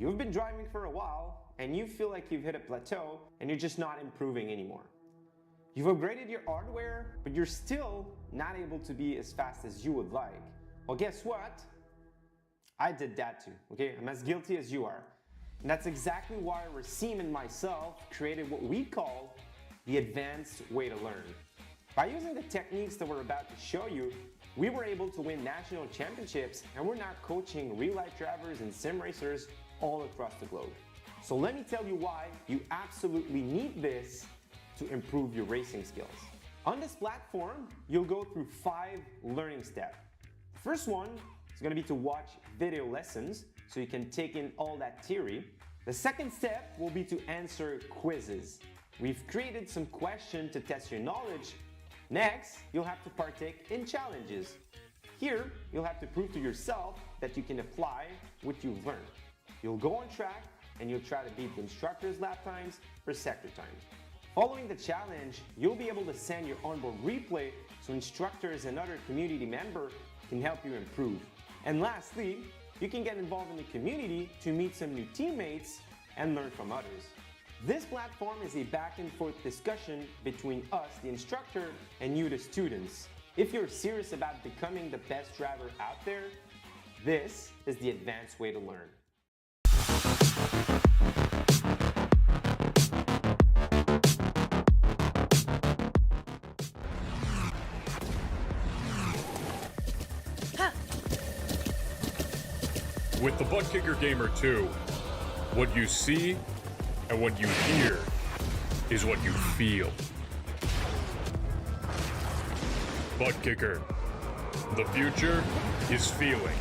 You've been driving for a while and you feel like you've hit a plateau and you're just not improving anymore. You've upgraded your hardware, but you're still not able to be as fast as you would like. Well, guess what? I did that too, okay? I'm as guilty as you are. And that's exactly why Racine and myself created what we call the advanced way to learn. By using the techniques that we're about to show you, we were able to win national championships, and we're now coaching real-life drivers and sim racers all across the globe. So let me tell you why you absolutely need this to improve your racing skills. On this platform, you'll go through 5 learning steps. The first one is going to be to watch video lessons so you can take in all that theory. The second step will be to answer quizzes. We've created some questions to test your knowledge. Next, you'll have to partake in challenges. Here, you'll have to prove to yourself that you can apply what you've learned. You'll go on track and you'll try to beat the instructor's lap times or sector times. Following the challenge, you'll be able to send your onboard replay so instructors and other community members can help you improve. And lastly, you can get involved in the community to meet some new teammates and learn from others. This platform is a back and forth discussion between us, the instructor, and you, the students. If you're serious about becoming the best driver out there, this is the advanced way to learn. With the Butt Kicker Gamer 2, what you see and what you hear is what you feel. Butt Kicker. The future is feeling.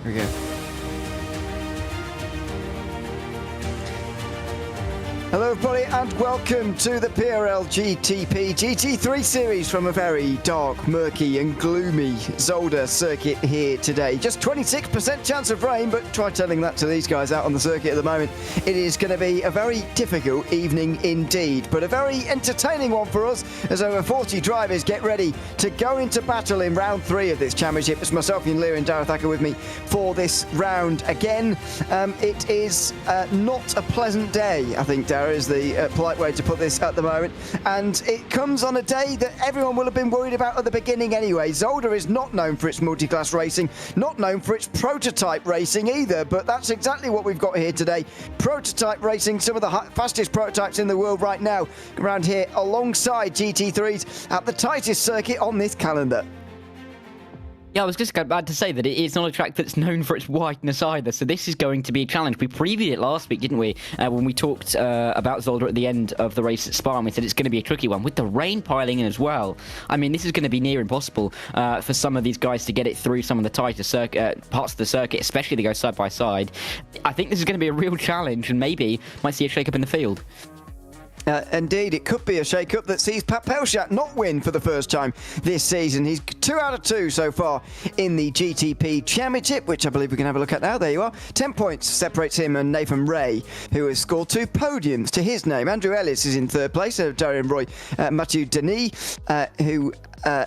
Here we go. Hello everybody and welcome to the PRL GTP GT3 Series from a very dark, murky and gloomy Zolder circuit here today. Just 26% chance of rain, but try telling that to these guys out on the circuit at the moment. It is going to be a very difficult evening indeed, but a very entertaining one for us as over 40 drivers get ready to go into battle in round 3 of this championship. It's myself, Ian Lear and Dareth Acker with me for this round again. It is not a pleasant day, I think, Dareth. hour is the polite way to put this at the moment. And it comes on a day that everyone will have been worried about at the beginning anyway. Zolder is not known for its multi-class racing, not known for its prototype racing either, but that's exactly what we've got here today. Prototype racing, some of the fastest prototypes in the world right now around here alongside GT3s at the tightest circuit on this calendar. Yeah, I was just about to say that it's not a track that's known for its wideness either, so this is going to be a challenge. We previewed it last week, didn't we, when we talked about Zolder at the end of the race at Spa, and we said it's going to be a tricky one, with the rain piling in as well. I mean, this is going to be near impossible for some of these guys to get it through some of the tighter parts of the circuit, especially if they go side by side. I think this is going to be a real challenge, and maybe might see a shake-up in the field. Indeed, it could be a shake-up that sees Pat Pelchat not win for the first time this season. He's 2 out of 2 so far in the GTP Championship, which I believe we can have a look at now. There you are. 10 points separates him and Nathan Ray, who has scored 2 podiums to his name. Andrew Ellis is in 3rd place, Darian Roy. Mathieu Denis, who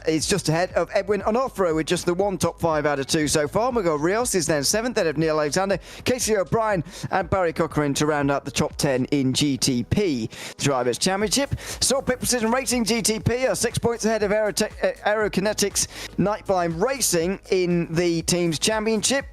is just ahead of Edwin Onofre with just the 1 top 5 out of 2 so far. Miguel Rios is then 7th, then of Neil Alexander, Casey O'Brien and Barry Cochrane to round out the top 10 in GTP Drivers' Championship. Saw Pit Precision Racing GTP are 6 points ahead of Aerokinetics Nightblind Racing in the team's championship.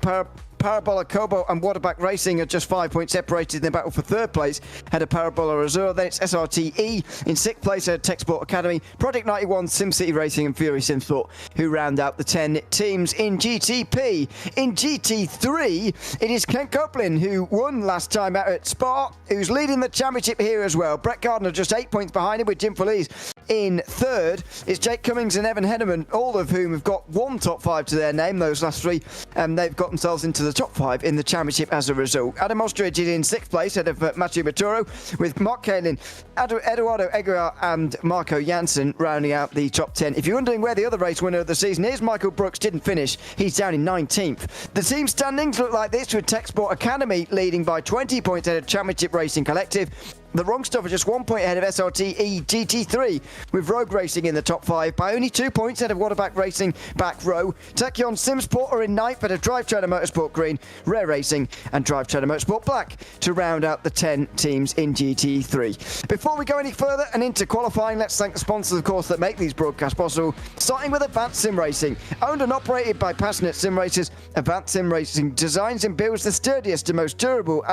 Parabola Kobo and Waterback Racing are just 5 points separated in the battle for 3rd place. Had a Parabola Azure, then it's SRTE in 6th place at Tech Sport Academy, Project 91, SimCity Racing and Fury Simsport, who round out the 10 teams in GTP. In GT3, it is Ken Copeland, who won last time out at Spa, who's leading the championship here as well. Brett Gardner just 8 points behind him with Jim Feliz in 3rd. It's Jake Cummings and Evan Henneman, all of whom have got 1 top 5 to their name, those last 3, and they've got themselves into the top 5 in the championship as a result. Adam Ostrich is in 6th place ahead of Matthew Maturo, with Mark Kalin, Eduardo Eguar and Marco Janssen rounding out the top 10. If you're wondering where the other race winner of the season is, Michael Brooks didn't finish. He's down in 19th. The team standings look like this, with Tech Sport Academy leading by 20 points ahead of Championship Racing Collective. The Wrong Stuff are just 1 point ahead of SRTE GT3, with Rogue Racing in the top 5 by only 2 points ahead of Waterback Racing back row. Tachyon Simsport are in 9th ahead of Drive Trainer Motorsport Green, Rare Racing and Drive Trainer Motorsport Black to round out the 10 teams in GT3. Before we go any further and into qualifying, let's thank the sponsors, of course, that make these broadcasts possible, starting with Advanced Sim Racing. Owned and operated by passionate sim racers, Advanced Sim Racing designs and builds the sturdiest and most durable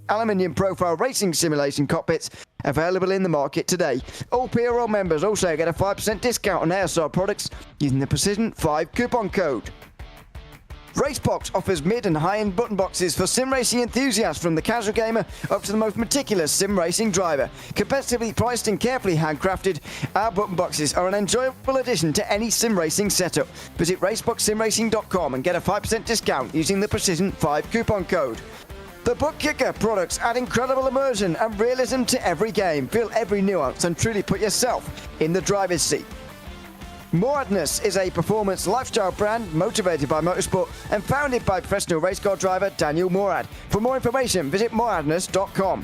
aluminium profile racing simulation cockpits available in the market today. All PRL members also get a 5% discount on AirStar products using the Precision 5 coupon code. RaceBox offers mid and high-end button boxes for sim racing enthusiasts, from the casual gamer up to the most meticulous sim racing driver. Competitively priced and carefully handcrafted, our button boxes are an enjoyable addition to any sim racing setup. Visit raceboxsimracing.com and get a 5% discount using the Precision 5 coupon code. The Book Kicker products add incredible immersion and realism to every game. Feel every nuance and truly put yourself in the driver's seat. Moradness is a performance lifestyle brand motivated by motorsport and founded by professional race car driver Daniel Morad. For more information, visit moradness.com.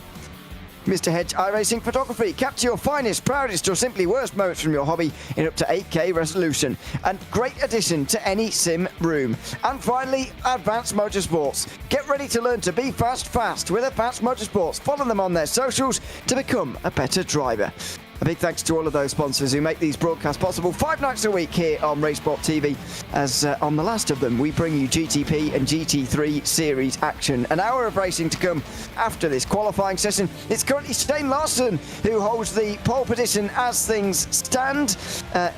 Mr. Hedge iRacing Photography. Capture your finest, proudest or simply worst moments from your hobby in up to 8K resolution. And great addition to any sim room. And finally, Advanced Motorsports. Get ready to learn to be fast with Advanced Motorsports. Follow them on their socials to become a better driver. A big thanks to all of those sponsors who make these broadcasts possible 5 nights a week here on RaceSpotTV, as on the last of them we bring you GTP and GT3 Series action. An hour of racing to come after this qualifying session. It's currently Shane Larson who holds the pole position as things stand.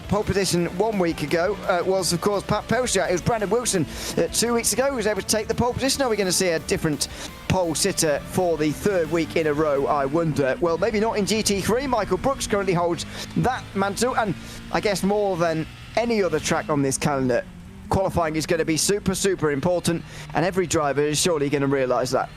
Pole position 1 week ago was of course Pat Pelchat. It was Brandon Wilson 2 weeks ago who was able to take the pole position. Are we going to see a different pole sitter for the 3rd week in a row, I wonder? Well, maybe not in GT3. Michael Brooks currently holds that mantle, and I guess more than any other track on this calendar, qualifying is going to be super important, and every driver is surely going to realise that.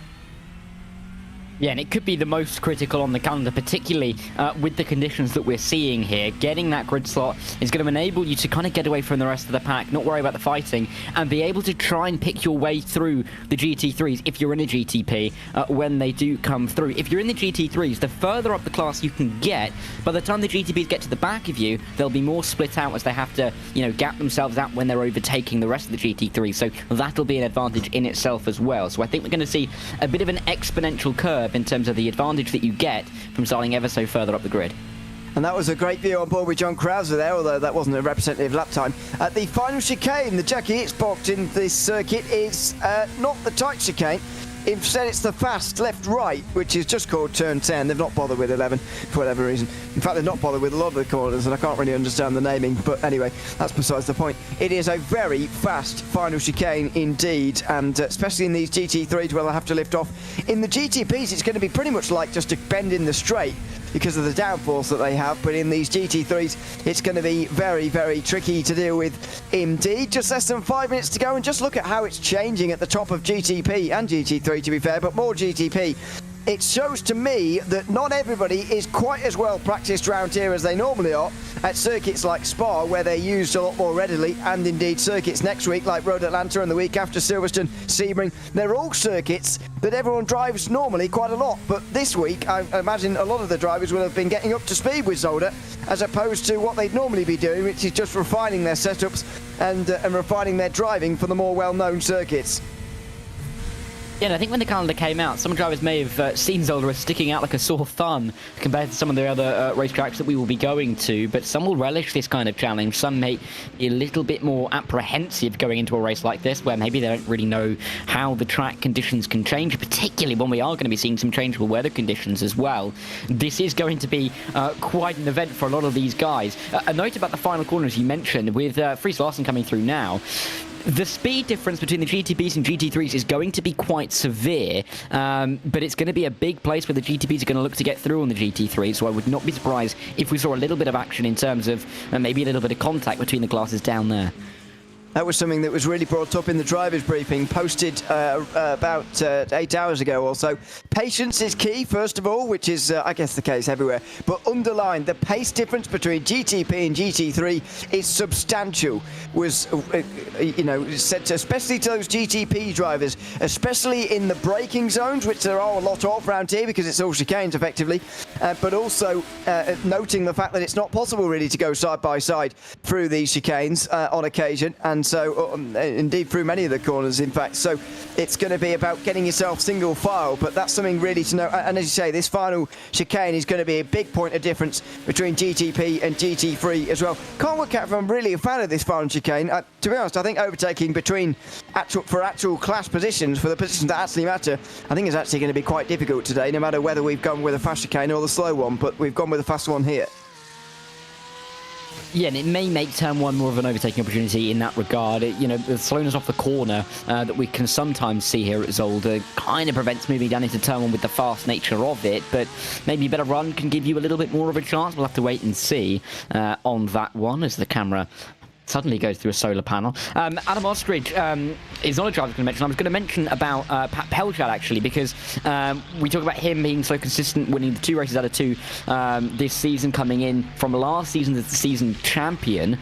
Yeah, and it could be the most critical on the calendar, particularly with the conditions that we're seeing here. Getting that grid slot is going to enable you to kind of get away from the rest of the pack, not worry about the fighting, and be able to try and pick your way through the GT3s if you're in a GTP when they do come through. If you're in the GT3s, the further up the class you can get, by the time the GTPs get to the back of you, they'll be more split out as they have to, gap themselves out when they're overtaking the rest of the GT3s. So that'll be an advantage in itself as well. So I think we're going to see a bit of an exponential curve superb in terms of the advantage that you get from starting ever so further up the grid. And that was a great view on board with John Krauser there, although that wasn't a representative lap time. At the final chicane, the Jackie it's boxed in this circuit is not the tight chicane. Instead, it's the fast left-right, which is just called turn 10. They've not bothered with 11 for whatever reason. In fact, they've not bothered with a lot of the corners, and I can't really understand the naming. But anyway, that's besides the point. It is a very fast final chicane indeed, and especially in these GT3s where they'll have to lift off. In the GTPs, it's going to be pretty much like just a bend in the straight because of the downforce that they have, but in these GT3s it's going to be very, very tricky to deal with indeed. Just less than 5 minutes to go, and just look at how it's changing at the top of GTP and GT3 to be fair, but more GTP. It shows to me that not everybody is quite as well practiced around here as they normally are at circuits like Spa, where they're used a lot more readily, and indeed circuits next week like Road Atlanta and the week after Silverstone, Sebring. They're all circuits that everyone drives normally quite a lot, but this week I imagine a lot of the drivers will have been getting up to speed with Zolder as opposed to what they'd normally be doing, which is just refining their setups and refining their driving for the more well-known circuits. Yeah, and I think when the calendar came out, some drivers may have seen Zolder as sticking out like a sore thumb compared to some of the other racetracks that we will be going to, but some will relish this kind of challenge. Some may be a little bit more apprehensive going into a race like this, where maybe they don't really know how the track conditions can change, particularly when we are going to be seeing some changeable weather conditions as well. This is going to be quite an event for a lot of these guys. A note about the final corners you mentioned, with Fries Larsen coming through now. The speed difference between the GTPs and GT3s is going to be quite severe, but it's going to be a big place where the GTPs are going to look to get through on the GT3, so I would not be surprised if we saw a little bit of action in terms of maybe a little bit of contact between the classes down there. That was something that was really brought up in the drivers' briefing, posted about 8 hours ago or so. Patience is key, first of all, which is, I guess, the case everywhere. But underlined, the pace difference between GTP and GT3 is substantial, was, said to, especially to those GTP drivers, especially in the braking zones, which there are a lot of around here because it's all chicanes, effectively, but also noting the fact that it's not possible, really, to go side by side through these chicanes on occasion. And so indeed through many of the corners, in fact, so it's going to be about getting yourself single file, but that's something really to know. And as you say, this final chicane is going to be a big point of difference between GTP and GT3 as well. Can't work out if I'm really a fan of this final chicane. To be honest, I think overtaking between actual class positions, for the positions that actually matter, I think is actually going to be quite difficult today, no matter whether we've gone with a fast chicane or the slow one, but we've gone with a fast one here. Yeah, and it may make turn one more of an overtaking opportunity in that regard. The slowness off the corner that we can sometimes see here at Zolder kind of prevents moving down into turn one with the fast nature of it, but maybe a better run can give you a little bit more of a chance. We'll have to wait and see on that one as the camera suddenly goes through a solar panel. Adam Ostrich is not a driver I was going to mention. I was going to mention about Pat Pelchat, actually, because we talk about him being so consistent, winning the 2 races out of 2 this season, coming in from last season as the season champion,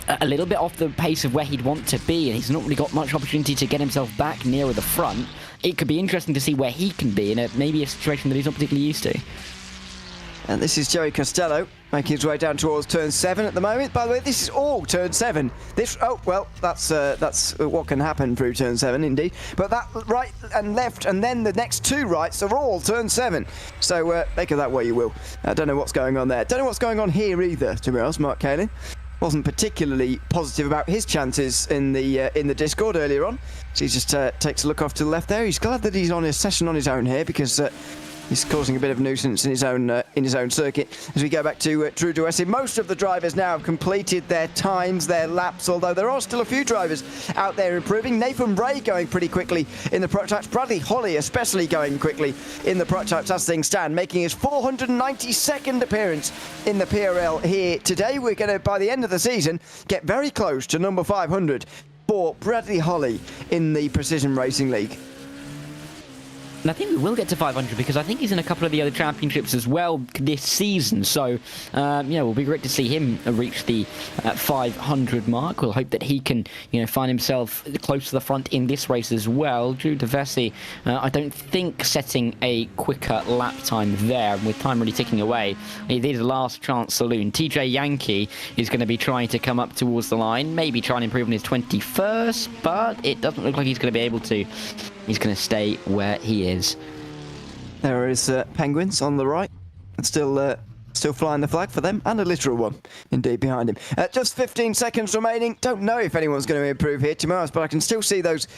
a little bit off the pace of where he'd want to be, and he's not really got much opportunity to get himself back nearer the front. It could be interesting to see where he can be in maybe a situation that he's not particularly used to. And this is Joey Costello making his way down towards turn 7 at the moment. By the way, this is all turn 7. That's what can happen through turn 7, indeed. But that right and left, and then the next 2 rights are all turn 7. So make of that what you will. I don't know what's going on there. Don't know what's going on here either, to be honest. Mark Kalin wasn't particularly positive about his chances in the Discord earlier on. So he just takes a look off to the left there. He's glad that he's on a session on his own here, because he's causing a bit of nuisance in his own circuit. As we go back to Drew Duessy, most of the drivers now have completed their times, their laps, although there are still a few drivers out there improving. Nathan Ray going pretty quickly in the prototypes. Bradley Holly especially going quickly in the prototypes as things stand, making his 492nd appearance in the PRL here today. We're going to, by the end of the season, get very close to number 500 for Bradley Holly in the Precision Racing League. And I think we will get to 500 because I think he's in a couple of the other championships as well this season. So, it'll be great to see him reach the 500 mark. We'll hope that he can, find himself close to the front in this race as well. Drew Duessy, I don't think setting a quicker lap time there, with time really ticking away. It is a last chance saloon. TJ Yankee is going to be trying to come up towards the line, maybe try and improve on his 21st, but it doesn't look like he's going to be able to. He's going to stay where he is. There is Penguins on the right. Still flying the flag for them, and a literal one, indeed, behind him. Just 15 seconds remaining. Don't know if anyone's going to improve here, to be honest, but I can still see those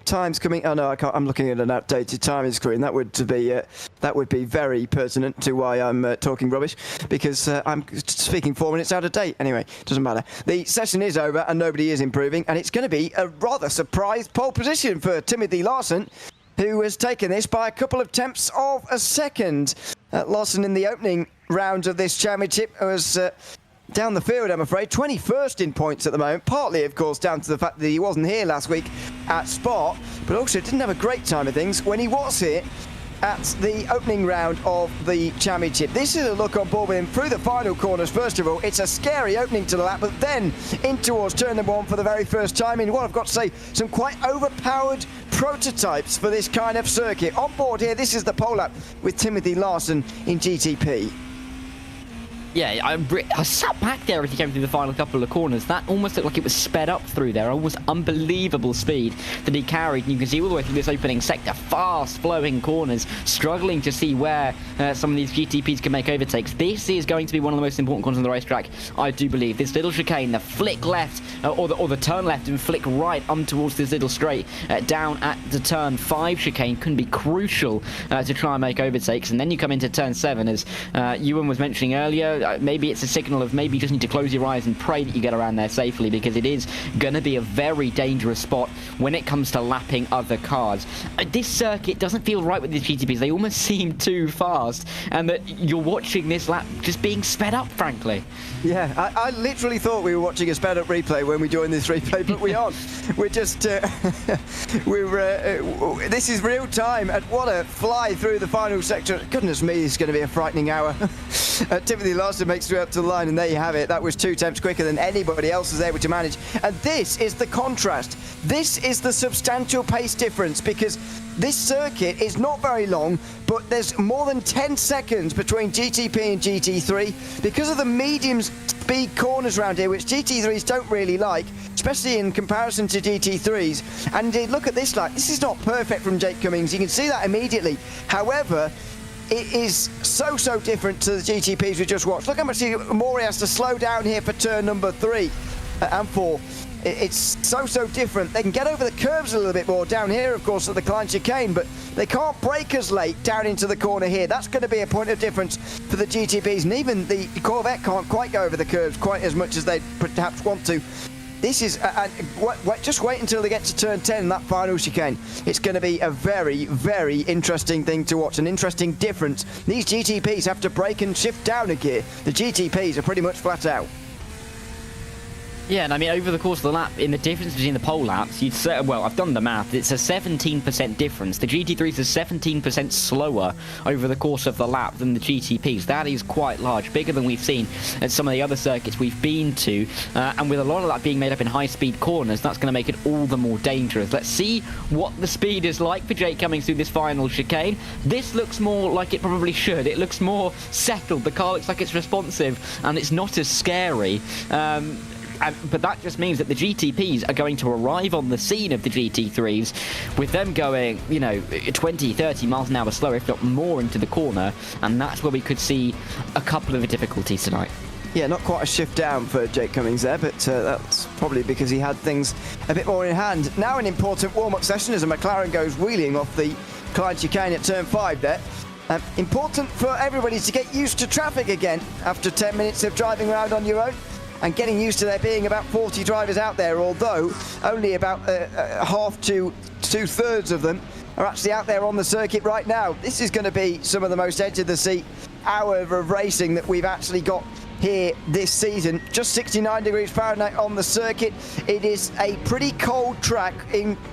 times coming. Oh no, I can't. I'm looking at an outdated timing screen. That would be very pertinent to why I'm talking rubbish, because I'm speaking 4 minutes out of date. Anyway, doesn't matter. The session is over and nobody is improving, and it's going to be a rather surprised pole position for Timothy Larson, who has taken this by a couple of tenths of a second. Larson in the opening round of this championship was down the field, I'm afraid, 21st in points at the moment, partly, of course, down to the fact that he wasn't here last week at Spa, but also didn't have a great time of things when he was here at the opening round of the championship. This is a look on board with him through the final corners. First of all, it's a scary opening to the lap, but then in towards turn number 1 for the very first time in what I've got to say, some quite overpowered prototypes for this kind of circuit. On board here, this is the pole lap with Timothy Larson in GTP. Yeah, I sat back there as he came through the final couple of corners. That almost looked like it was sped up through there. Almost unbelievable speed that he carried. And you can see all the way through this opening sector, fast-flowing corners, struggling to see where some of these GTPs can make overtakes. This is going to be one of the most important corners on the racetrack, I do believe. This little chicane, the flick left, or the turn left and flick right towards this little straight, down at the turn 5 chicane can be crucial to try and make overtakes. And then you come into turn 7, as Ewan was mentioning earlier. Maybe it's a signal of maybe you just need to close your eyes and pray that you get around there safely, because it is going to be a very dangerous spot when it comes to lapping other cars. This circuit doesn't feel right with these GTPs. They almost seem too fast, and that you're watching this lap just being sped up, frankly. Yeah, I literally thought we were watching a sped up replay when we joined this replay, but we aren't. We're just, this is real time, and what a fly through the final sector. Goodness me, it's going to be a frightening hour. Timothy Larson makes it up to the line, and there you have it. That was 2 tenths quicker than anybody else was able to manage. And this is the contrast. This is the substantial pace difference, because this circuit is not very long, but there's more than 10 seconds between GTP and GT3 because of the medium speed corners around here, which GT3s don't really like, especially in comparison to GT3s. And look at this lap. This is not perfect from Jake Cummings. You can see that immediately. However, it is so different to the GTPs we just watched. Look how much more he has to slow down here for turn number 3 and 4. It's so different. They can get over the curves a little bit more down here, of course, at the Klein chicane, but they can't brake as late down into the corner here. That's going to be a point of difference for the GTPs, and even the Corvette can't quite go over the curves quite as much as they perhaps want to. This is, just wait until they get to turn 10 in that final chicane. It's going to be a very interesting thing to watch, an interesting difference. These GTPs have to brake and shift down a gear. The GTPs are pretty much flat out. Yeah, and I mean, over the course of the lap, in the difference between the pole laps, you'd say, well, I've done the math, it's a 17% difference. The GT3s are 17% slower over the course of the lap than the GTPs. That is quite large, bigger than we've seen at some of the other circuits we've been to. And with a lot of that being made up in high-speed corners, that's going to make it all the more dangerous. Let's see what the speed is like for Jake Cummings through this final chicane. This looks more like it probably should. It looks more settled. The car looks like it's responsive, and it's not as scary. But that just means that the GTPs are going to arrive on the scene of the GT3s with them going, 20, 30 miles an hour slower, if not more, into the corner. And that's where we could see a couple of the difficulties tonight. Yeah, not quite a shift down for Jake Cummings there, but that's probably because he had things a bit more in hand. Now an important warm-up session as a McLaren goes wheeling off the Klein chicane at turn 5 there. Important for everybody to get used to traffic again after 10 minutes of driving around on your own, and getting used to there being about 40 drivers out there, although only about half to 2/3 of them are actually out there on the circuit right now. This is going to be some of the most edge-of-the-seat hour of racing that we've actually got here this season. Just 69 degrees Fahrenheit on the circuit. It is a pretty cold track,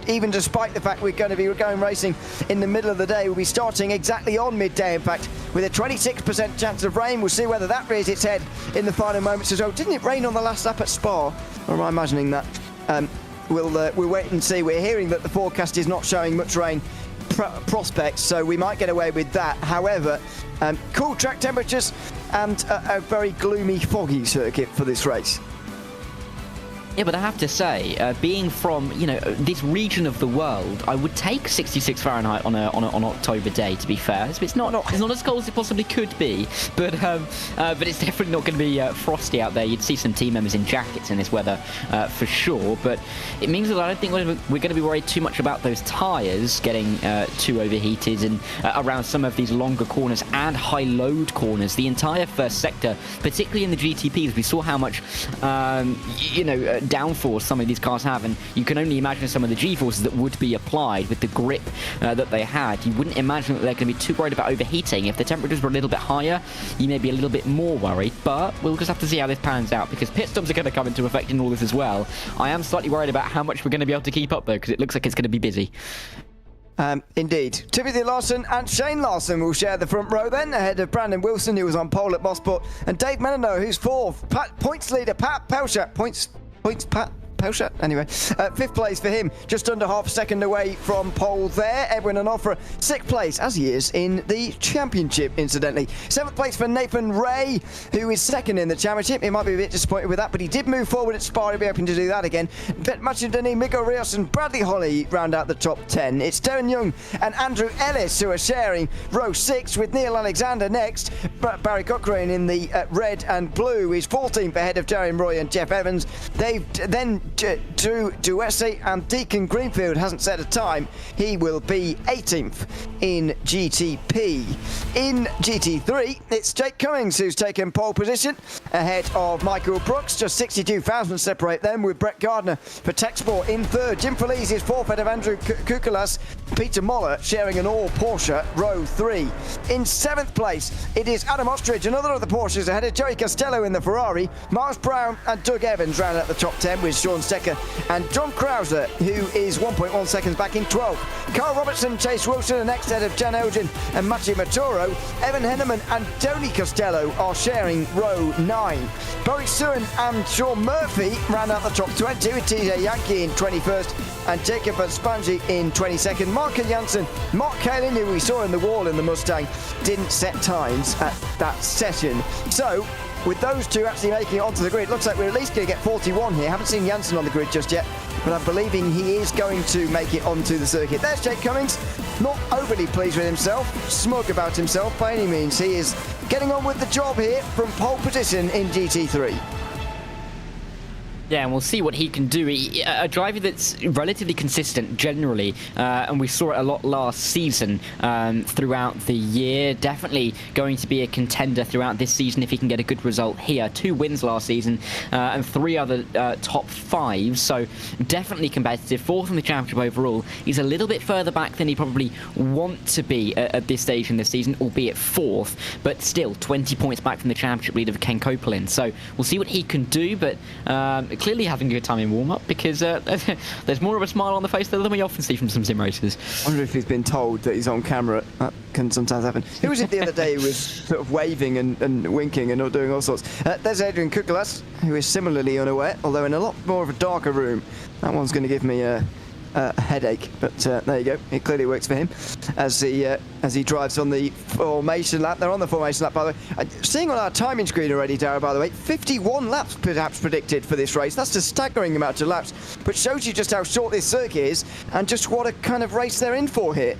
even despite the fact we're going racing in the middle of the day. We'll be starting exactly on midday, in fact, with a 26% chance of rain. We'll see whether that rears its head in the final moments as well. Didn't it rain on the last lap at Spa? Or am I imagining that? We'll wait and see. We're hearing that the forecast is not showing much rain prospects, so we might get away with that. However, cool track temperatures and a very gloomy, foggy circuit for this race. Yeah, but I have to say, being from, you know, this region of the world, I would take 66 Fahrenheit on an October day, to be fair. So it's not as cold as it possibly could be, but it's definitely not going to be frosty out there. You'd see some team members in jackets in this weather for sure, but it means that I don't think we're going to be worried too much about those tyres getting too overheated and around some of these longer corners and high-load corners. The entire first sector, particularly in the GTPs, we saw how much, downforce some of these cars have, and you can only imagine some of the G-forces that would be applied with the grip that they had. You wouldn't imagine that they're going to be too worried about overheating. If the temperatures were a little bit higher, you may be a little bit more worried, but we'll just have to see how this pans out, because pit stops are going to come into effect in all this as well. I am slightly worried about how much we're going to be able to keep up, though, because it looks like it's going to be busy. Indeed. Timothy Larson and Shane Larson will share the front row then, ahead of Brandon Wilson, who was on pole at Mosport, and Dave Menino, who's fourth. Points leader, Pat Pelchat. Points, Pat Pelchat. Anyway, fifth place for him, just under half a second away from pole there. Edwin Onofre, sixth place, as he is in the championship, incidentally. Seventh place for Nathan Ray, who is second in the championship. He might be a bit disappointed with that, but he did move forward at Spa. He'll be hoping to do that again. Machidani, Miko Rios and Bradley Holly round out the top 10. It's Darren Young and Andrew Ellis who are sharing row 6, with Neil Alexander next. Barry Cochrane in the red and blue is 14th ahead of Darian Roy and Jeff Evans. They've then Drew Duesse and Deacon Greenfield hasn't set a time. He will be 18th in GTP. In GT3, it's Jake Cummings who's taken pole position ahead of Michael Brooks. Just 62,000 separate them, with Brett Gardner for Techsport in third. Jim Feliz is fourth ahead of Andrew Kukulas. Peter Moller sharing an all Porsche row 3. In seventh place, it is Adam Ostrich, another of the Porsches, ahead of Joey Costello in the Ferrari. Miles Brown and Doug Evans round out the top 10, with Sean Stecker and John Krauser, who is 1.1 seconds back in 12th. Carl Robertson, Chase Wilson are next ahead of Jan Elgin and Machi Maturo. Evan Henneman and Tony Costello are sharing row 9. Boris Suin and Sean Murphy round out the top 20, with TJ Yankee in 21st and Jacob Spanji in 22nd. Mark Janssen, Mark Kalin, who we saw in the wall in the Mustang, didn't set times at that session. So, with those two actually making it onto the grid, looks like we're at least going to get 41 here. Haven't seen Janssen on the grid just yet, but I'm believing he is going to make it onto the circuit. There's Jake Cummings, not overly pleased with himself, smug about himself by any means. He is getting on with the job here from pole position in GT3. Yeah, and we'll see what he can do. A driver that's relatively consistent generally, and we saw it a lot last season throughout the year. Definitely going to be a contender throughout this season if he can get a good result here. 2 wins last season and 3 other top 5, so definitely competitive. 4th in the championship overall. He's a little bit further back than he probably want to be at this stage in the season, albeit 4th, but still 20 points back from the championship leader of Ken Copeland. So we'll see what he can do, but clearly having a good time in warm-up, because there's more of a smile on the face there than we often see from some sim racers. I wonder if he's been told that he's on camera. That can sometimes happen. Who was it the other day who was sort of waving and winking and doing all sorts? There's Adrian Kukulas, who is similarly unaware, although in a lot more of a darker room. That one's going to give me a headache, but there you go. It clearly works for him as he drives on the formation lap. They're on the formation lap, by the way. Seeing on our timing screen already, Dara, by the way, 51 laps perhaps predicted for this race. That's a staggering amount of laps, but shows you just how short this circuit is and just what a kind of race they're in for here.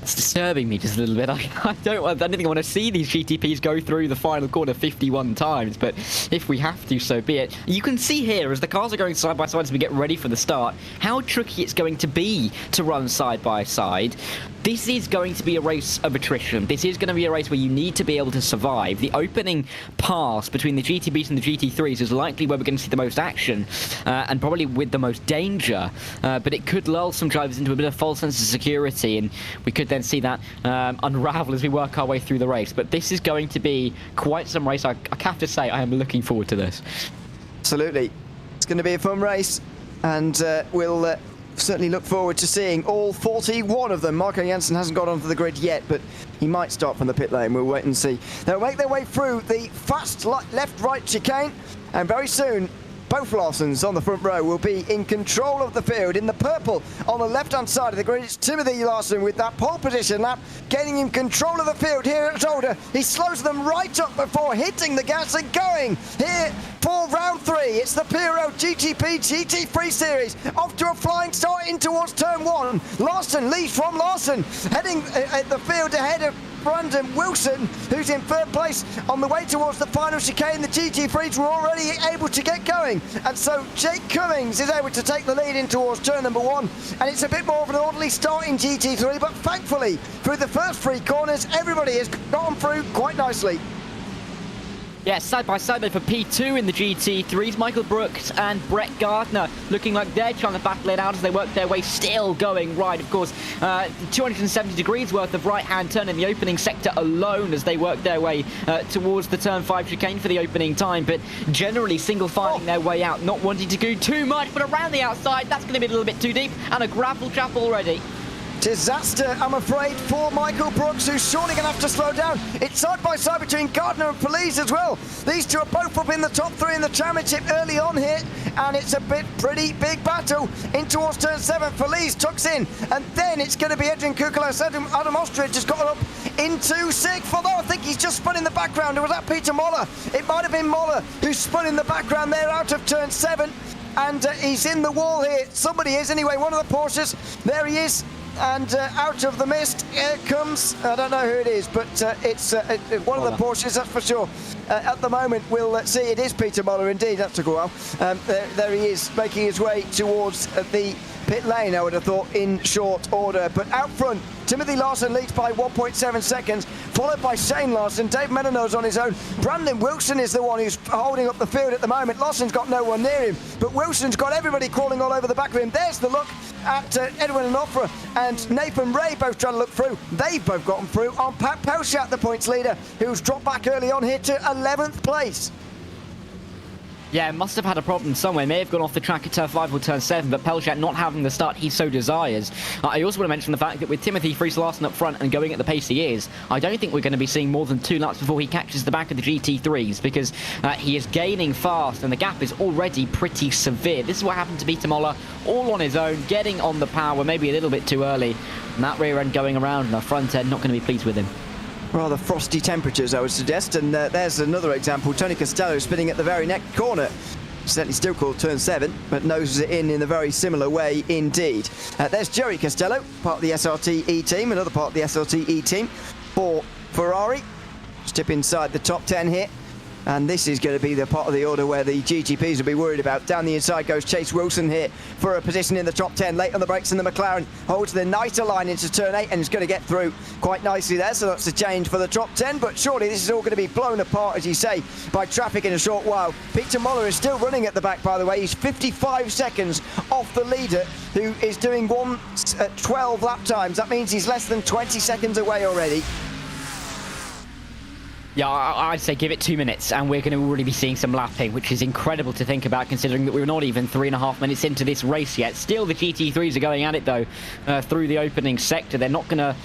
It's disturbing me just a little bit. I don't think I want to see these GTPs go through the final corner 51 times, but if we have to, so be it. You can see here, as the cars are going side by side as we get ready for the start, how tricky it's going to be to run side by side. This is going to be a race of attrition. This is going to be a race where you need to be able to survive. The opening pass between the GTPs and the GT3s is likely where we're going to see the most action, and probably with the most danger, but it could lull some drivers into a bit of false sense of security, and we could then see that unravel as we work our way through the race. But this is going to be quite some race. I have to say, I am looking forward to this. Absolutely. It's going to be a fun race, and we'll certainly look forward to seeing all 41 of them. Marco Janssen hasn't got onto the grid yet, but he might start from the pit lane. We'll wait and see. They'll make their way through the fast left-right chicane, and very soon Both Larsons on the front row will be in control of the field. In the purple on the left-hand side of the grid, it's Timothy Larson with that pole position lap, getting in control of the field here at Zolder. He slows them right up before hitting the gas and going here for round 3. It's the PRL GTP GT3 Series, off to a flying start in towards turn 1. Larson leads from Larson, heading at the field ahead of Brandon Wilson, who's in third place on the way towards the final chicane. The GT3s were already able to get going, and so Jake Cummings is able to take the lead in towards turn number 1, and it's a bit more of an orderly start in GT3, but thankfully through the first 3 corners everybody has gone through quite nicely. Yeah, side by side though for P2 in the GT3s, Michael Brooks and Brett Gardner looking like they're trying to battle it out as they work their way, still going right. Of course, 270 degrees worth of right-hand turn in the opening sector alone as they work their way towards the turn 5 chicane for the opening time, but generally single filing their way out, not wanting to go too much, but around the outside, that's going to be a little bit too deep, and a gravel trap already. Disaster, I'm afraid, for Michael Brooks, who's surely going to have to slow down. It's side by side between Gardner and Feliz as well. These two are both up in the top 3 in the championship early on here, and it's a pretty big battle in towards turn 7. Feliz tucks in, and then it's going to be Adrian Kukalos. Adam Ostrich has got up into 6th, although I think he's just spun in the background. Or was that Peter Moller? It might have been Moller who spun in the background there out of turn 7, and he's in the wall here. Somebody is anyway, one of the Porsches. There he is. And out of the mist, here comes, I don't know who it is, but it's one of the Porsches, that's for sure. At the moment, we'll see, it is Peter Moller indeed, that took a while. There he is, making his way towards the pit lane, I would have thought, in short order. But out front, Timothy Larson leads by 1.7 seconds, followed by Shane Larson. Dave Menonose on his own. Brandon Wilson is the one who's holding up the field at the moment. Larson's got no one near him, but Wilson's got everybody crawling all over the back of him. There's the look at Edwin Onofre and Nathan Ray both trying to look through. They've both gotten through on Pat Pelchat, the points leader, who's dropped back early on here to 11th place. Yeah, must have had a problem somewhere. May have gone off the track at turn 5 or turn 7, but Pelchat not having the start he so desires. I also want to mention the fact that with Timothy Fries Larson up front and going at the pace he is, I don't think we're going to be seeing more than 2 laps before he catches the back of the GT3s, because he is gaining fast and the gap is already pretty severe. This is what happened to Peter Moller, all on his own, getting on the power, maybe a little bit too early. And that rear end going around and the front end not going to be pleased with him. Rather frosty temperatures, I would suggest, and there's another example. Tony Costello spinning at the very next corner. Certainly still called turn 7, but noses it in a very similar way indeed. There's Joey Costello, part of the SRT E team, another part of the SRT E team for Ferrari. Step inside the top 10 here. And this is going to be the part of the order where the GTPs will be worried about. Down the inside goes Chase Wilson here for a position in the top 10. Late on the brakes, and the McLaren holds the nicer line into turn 8 and is going to get through quite nicely there. So that's a change for the top 10. But surely this is all going to be blown apart, as you say, by traffic in a short while. Peter Moller is still running at the back, by the way. He's 55 seconds off the leader, who is doing 12 lap times. That means he's less than 20 seconds away already. Yeah, I'd say give it 2 minutes and we're going to already be seeing some lapping, which is incredible to think about considering that we're not even 3.5 minutes into this race yet. Still, the GT3s are going at it though through the opening sector. They're not going to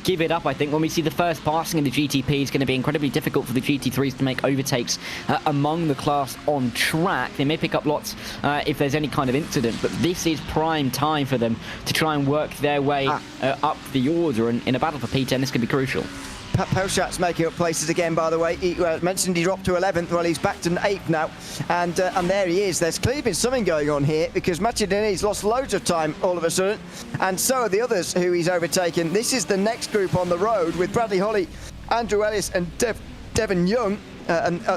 give it up, I think. When we see the first passing of the GTP, it's going to be incredibly difficult for the GT3s to make overtakes among the class on track. They may pick up lots if there's any kind of incident, but this is prime time for them to try and work their way up the order, and in a battle for P10 this could be crucial. Pat Pelchat's making up places again, by the way. He mentioned he dropped to 11th. Well, he's back to 8th now. And there he is. There's clearly been something going on here because Macedoni's lost loads of time all of a sudden. And so are the others who he's overtaken. This is the next group on the road with Bradley Holly, Andrew Ellis and Devon Young.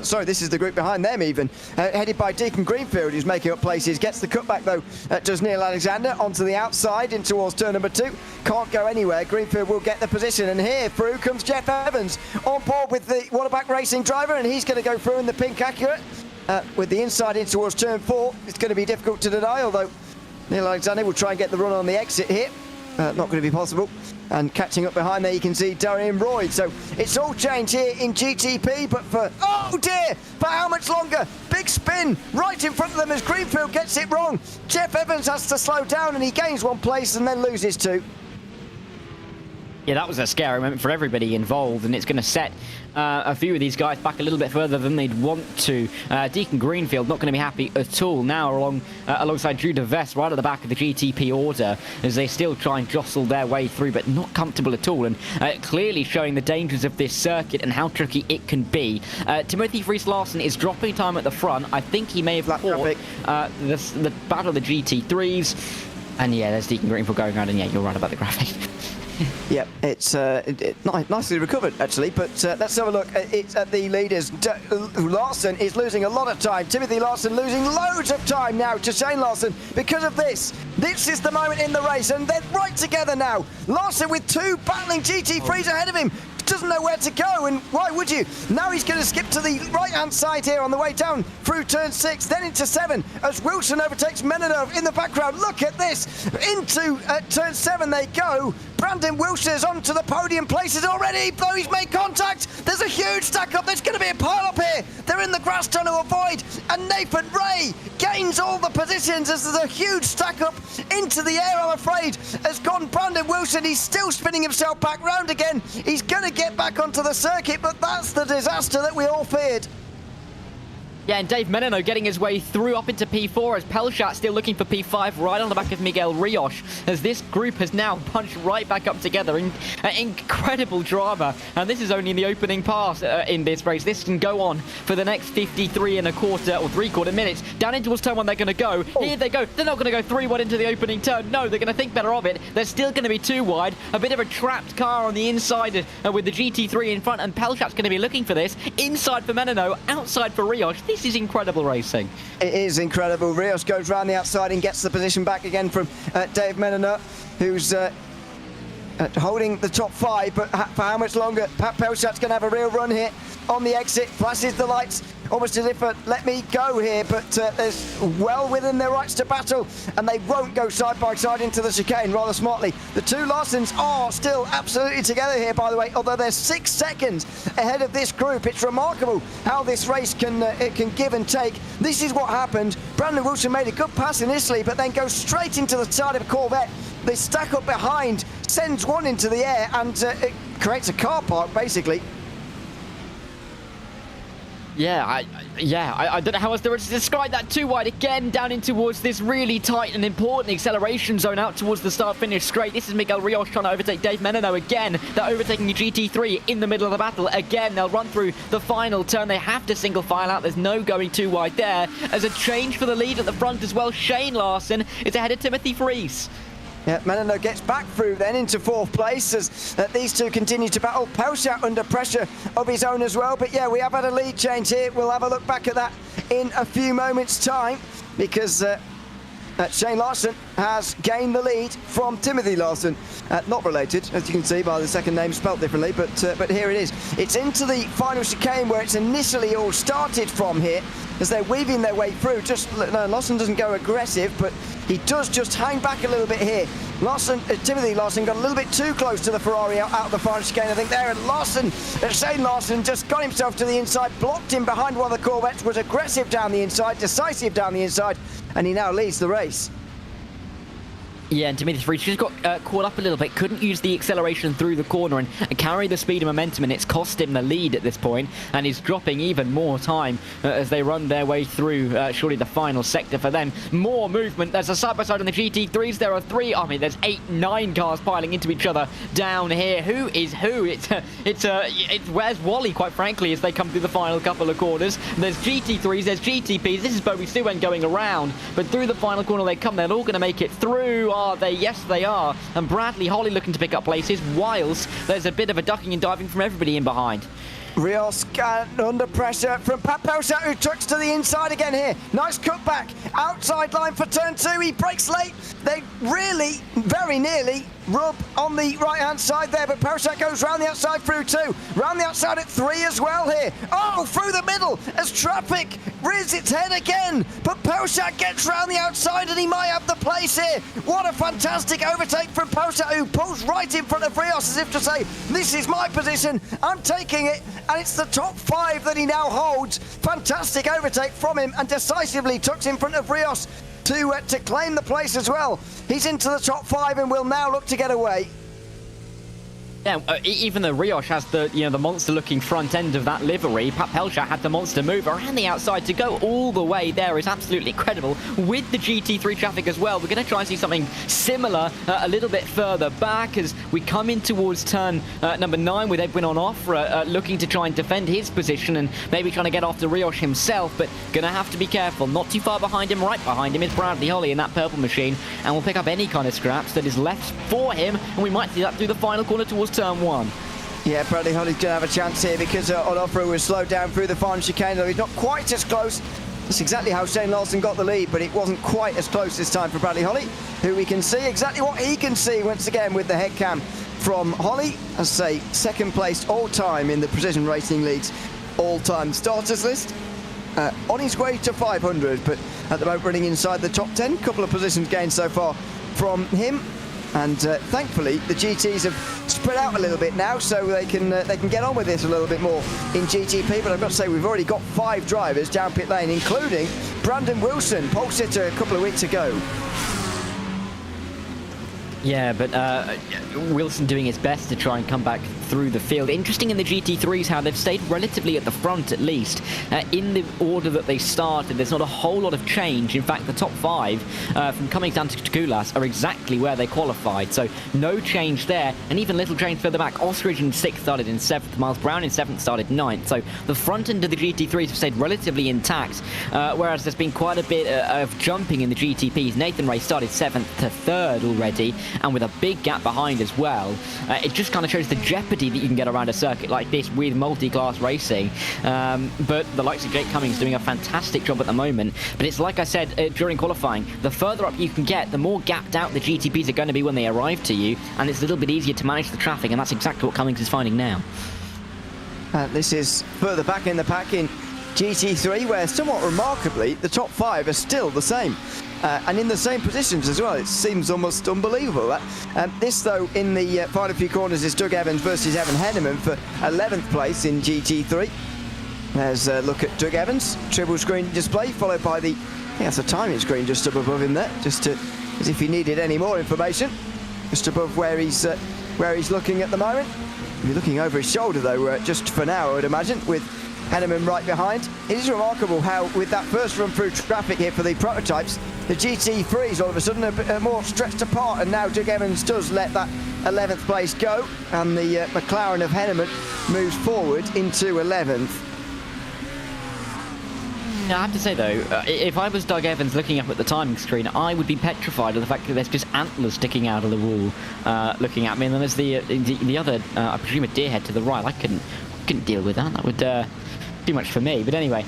Sorry, this is the group behind them even, headed by Deacon Greenfield, who's making up places. Gets the cutback though, does Neil Alexander onto the outside in towards turn number 2. Can't go anywhere. Greenfield will get the position, and here through comes Jeff Evans on board with the Waterback Racing driver, and he's going to go through in the pink Acura with the inside in towards turn 4. It's going to be difficult to deny, although Neil Alexander will try and get the run on the exit here. Not going to be possible. And catching up behind there, you can see Darian Royd. So it's all changed here in GTP, but for, oh dear, for how much longer? Big spin right in front of them as Greenfield gets it wrong. Jeff Evans has to slow down and he gains 1 place and then loses 2. Yeah, that was a scary moment for everybody involved, and it's going to set a few of these guys back a little bit further than they'd want to. Deacon Greenfield not going to be happy at all now alongside Drew DeVess right at the back of the GTP order as they still try and jostle their way through, but not comfortable at all, and clearly showing the dangers of this circuit and how tricky it can be. Timothy Fries-Larsen is dropping time at the front. I think he may have caught the battle of the GT3s, and yeah, there's Deacon Greenfield going around, and yeah, you're right about the graphic. Yep, it's nicely recovered, actually, but let's have a look. It's at the leaders. Larsen is losing a lot of time. Timothy Larsen losing loads of time now to Shane Larsen because of this. This is the moment in the race, and they're right together now. Larsen with 2 battling GT3s ahead of him. Doesn't know where to go, and why would you? Now he's going to skip to the right-hand side here on the way down through turn 6, then into 7, as Wilson overtakes Menadov in the background. Look at this. Into turn 7 they go. Brandon Wilshire's onto the podium places already, though he's made contact. There's a huge stack up. There's going to be a pile up here. They're in the grass trying to avoid, and Nathan Ray gains all the positions as there's a huge stack up into the air, I'm afraid, has gone Brandon Wilson. He's still spinning himself back round again. He's going to get back onto the circuit, but that's the disaster that we all feared. Yeah, and Dave Menino getting his way through up into P4 as Pelchat still looking for P5 right on the back of Miguel Rios, as this group has now punched right back up together in incredible drama. And this is only in the opening pass in this race. This can go on for the next 53 and a quarter or 3/4 minutes. Down into turn 1 they're going to go. Here they go. They're not going to go 3 wide into the opening turn. No, they're going to think better of it. They're still going to be 2 wide. A bit of a trapped car on the inside with the GT3 in front, and Pelchat's going to be looking for this. Inside for Menino, outside for Rios. This is incredible racing. It is incredible. Rios goes round the outside and gets the position back again from Dave Menino, who's holding the top 5, but for how much longer? Pat Pelchat's going to have a real run here on the exit, flashes the lights, almost as if let me go here, but there's well within their rights to battle, and they won't go side by side into the chicane rather smartly. The 2 Larsens are still absolutely together here, by the way, although they're 6 seconds ahead of this group. It's remarkable how this race can give and take. This is what happened. Brandon Wilson made a good pass initially, but then goes straight into the side of a Corvette. They stack up behind, sends one into the air, and it creates a car park, basically. Yeah, I don't know how else there is to describe that. 2 wide again, down in towards this really tight and important acceleration zone out towards the start-finish straight. This is Miguel Rios trying to overtake Dave Menino again. They're overtaking the GT3 in the middle of the battle. Again, they'll run through the final turn. They have to single file out. There's no going 2 wide there. As a change for the lead at the front as well, Shane Larsen is ahead of Timothy Fries. Yeah, Menino gets back through then into 4th place as these 2 continue to battle. Pelchat under pressure of his own as well. But yeah, we have had a lead change here. We'll have a look back at that in a few moments' time, because Shane Larsen has gained the lead from Timothy Larsen. Not related, as you can see by the second name spelt differently, but here it is. It's into the final chicane where it's initially all started from here, as they're weaving their way through. Larsen doesn't go aggressive, but he does just hang back a little bit here. Timothy Larsen got a little bit too close to the Ferrari out of the final chicane, I think there, and Shane Larsen just got himself to the inside, blocked him behind one of the Corvettes, was aggressive down the inside, decisive down the inside, and he now leads the race. Yeah, and Timothy Fries just got caught up a little bit, couldn't use the acceleration through the corner and carry the speed and momentum, and it's cost him the lead at this point, and he's dropping even more time as they run their way through surely the final sector for them. More movement. There's a side-by-side on the GT3s. There are 3, I mean, there's 8, 9 cars piling into each other down here. Who is who? It's where's Wally, quite frankly, as they come through the final couple of corners. There's GT3s, there's GTPs. This is Bobby Stewart going around, but through the final corner they come. They're all going to make it through. Are they? Yes, they are. And Bradley Holly looking to pick up places, whilst there's a bit of a ducking and diving from everybody in behind. Rios under pressure from Pat Pelchat, who trucks to the inside again here. Nice cutback. Outside line for turn 2. He breaks late. They really, very nearly rub on the right-hand side there, but Pelchat goes round the outside through 2. Round the outside at 3 as well here. Oh, through the middle as traffic rears its head again. But Pelchat gets round the outside and he might have the place here. What a fantastic overtake from Pelchat, who pulls right in front of Rios as if to say, this is my position, I'm taking it. And it's the top 5 that he now holds. Fantastic overtake from him, and decisively tucks in front of Rios to claim the place as well. He's into the top 5 and will now look to get away. Yeah, even though Rioch has the the monster-looking front end of that livery, Pat Pelchat had the monster move around the outside to go all the way there is absolutely incredible. With the GT3 traffic as well, we're going to try and see something similar a little bit further back as we come in towards turn number 9 with Edwin on offer, looking to try and defend his position and maybe trying to get after Rioch himself, but going to have to be careful. Not too far behind him, right behind him is Bradley Holly in that purple machine, and will pick up any kind of scraps that is left for him, and we might see that through the final corner towards turn 1. Yeah, Bradley Holly's going to have a chance here because Onofre was slowed down through the final chicane, though he's not quite as close. That's exactly how Shane Lawson got the lead, but it wasn't quite as close this time for Bradley Holly, who we can see exactly what he can see once again with the head cam from Holly. As I say, second place all-time in the Precision Racing League's all-time starters list. On his way to 500, but at the moment running inside the top 10. Couple of positions gained so far from him. And thankfully, the GTs have spread out a little bit now, so they can get on with this a little bit more in GTP. But I've got to say, we've already got 5 drivers down pit lane, including Brandon Wilson, pole sitter a couple of weeks ago. Yeah, but Wilson doing his best to try and come back through the field. Interesting in the GT3s how they've stayed relatively at the front, at least. In the order that they started, there's not a whole lot of change. In fact, the top 5 from Cummings down to Takulas are exactly where they qualified, so no change there, and even little change further back. Ostridge in 6th started in 7th, Miles Brown in 7th started 9th, so the front end of the GT3s have stayed relatively intact, whereas there's been quite a bit of jumping in the GTPs. Nathan Ray started 7th to 3rd already, and with a big gap behind as well. It just kind of shows the jeopardy that you can get around a circuit like this with multi-class racing. But the likes of Jake Cummings doing a fantastic job at the moment. But it's like I said during qualifying, the further up you can get, the more gapped out the GTPs are going to be when they arrive to you, and it's a little bit easier to manage the traffic, and that's exactly what Cummings is finding now. This is further back in the pack in GT3, where somewhat remarkably, the top 5 are still the same. And in the same positions as well. It seems almost unbelievable. This, though, in the final few corners is Doug Evans versus Evan Henneman for 11th place in GT3. There's a look at Doug Evans, triple screen display, followed by the, I think that's a timing screen just up above him there, just to, as if he needed any more information, just above where he's looking at the moment. He'll be looking over his shoulder, though, just for now, I would imagine, with Henneman right behind. It is remarkable how, with that first run through traffic here for the prototypes, the GT3s all of a sudden are more stretched apart, and now Doug Evans does let that 11th place go, and the McLaren of Henneman moves forward into 11th. I have to say, though, if I was Doug Evans looking up at the timing screen, I would be petrified of the fact that there's just antlers sticking out of the wall looking at me, and then there's the other, I presume, a deer head to the right. I couldn't deal with that. That would too much for me. But anyway,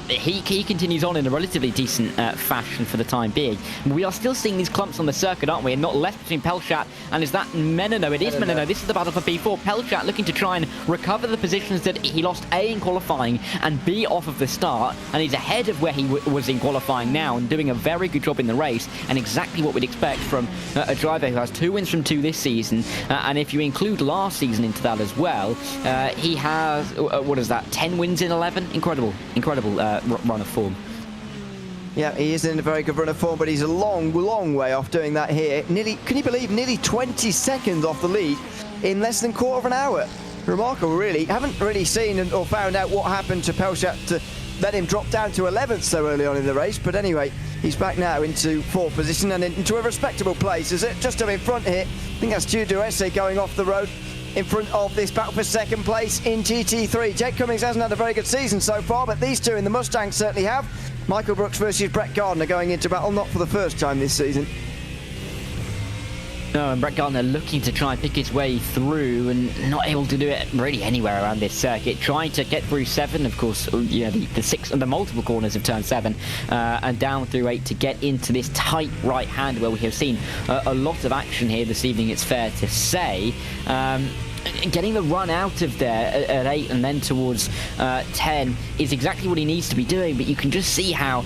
he continues on in a relatively decent fashion for the time being. We are still seeing these clumps on the circuit, aren't we? And not left between Pelchat and is that Menino? It is Menino. This is the battle for P4. Pelchat looking to try and recover the positions that he lost A in qualifying and B off of the start, and he's ahead of where he was in qualifying now and doing a very good job in the race, and exactly what we'd expect from a driver who has 2 wins from 2 this season, and if you include last season into that as well, he has, what is that, 10 wins in 11? Incredible run of form. Yeah, he is in a very good run of form, but he's a long way off doing that here. Nearly, can you believe, nearly 20 seconds off the lead in less than a quarter of an hour. Remarkable, really. Haven't really seen or found out what happened to Pelchat to let him drop down to 11th so early on in the race, but anyway, he's back now into 4th position and into a respectable place. Is it just up in front here? I think that's Jude Duesse going off the road in front of this battle for 2nd place in GT3. Jake Cummings hasn't had a very good season so far, but these two in the Mustang certainly have. Michael Brooks versus Brett Gardner going into battle, not for the first time this season. No, and Brett Gardner looking to try and pick his way through and not able to do it really anywhere around this circuit. Trying to get through 7, of course, the 6 and the multiple corners of turn 7 and down through 8 to get into this tight right hand where we have seen a lot of action here this evening, it's fair to say. Getting the run out of there at 8 and then towards 10 is exactly what he needs to be doing, but you can just see how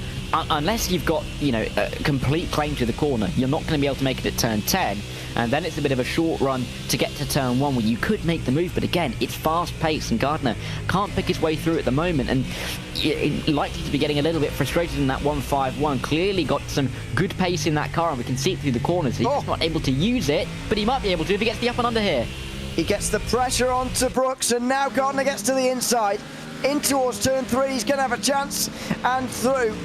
unless you've got, a complete claim to the corner, you're not going to be able to make it at turn 10. And then it's a bit of a short run to get to turn 1 where you could make the move. But again, it's fast-paced and Gardner can't pick his way through at the moment. And likely to be getting a little bit frustrated in that 151. Clearly got some good pace in that car and we can see it through the corners. He's just not able to use it, but he might be able to if he gets the up and under here. He gets the pressure onto Brooks, and now Gardner gets to the inside. In towards turn 3, he's going to have a chance, and through.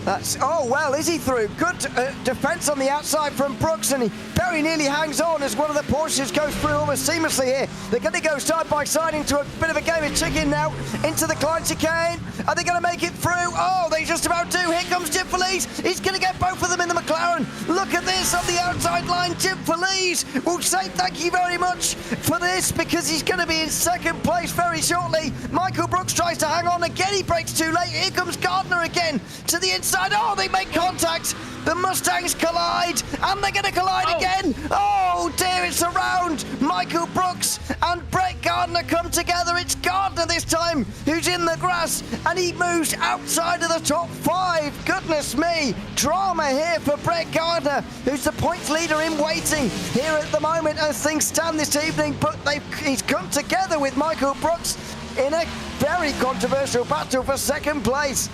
That's, oh well, is he through? Good defence on the outside from Brooks, and he very nearly hangs on as one of the Porsches goes through almost seamlessly here. They're going to go side by side into a bit of a game of chicken now, into the Klein chicane. Are they going to make it through? Oh, they just about do. Here comes Jim Felice. He's going to get both of them in the McLaren. Look at this on the outside line. Jim Felice will say thank you very much for this, because he's going to be in second place very shortly. Michael Brooks tries to hang on again. He breaks too late. Here comes Gardner again to the inside. Oh, they make contact. The Mustangs collide, and they're going to collide again. Oh dear, it's around. Michael Brooks and Brett Gardner come together. It's Gardner this time who's in the grass, and he moves outside of the top 5. Goodness me, drama here for Brett Gardner, who's the points leader in waiting here at the moment as things stand this evening. But he's come together with Michael Brooks in a very controversial battle for second place.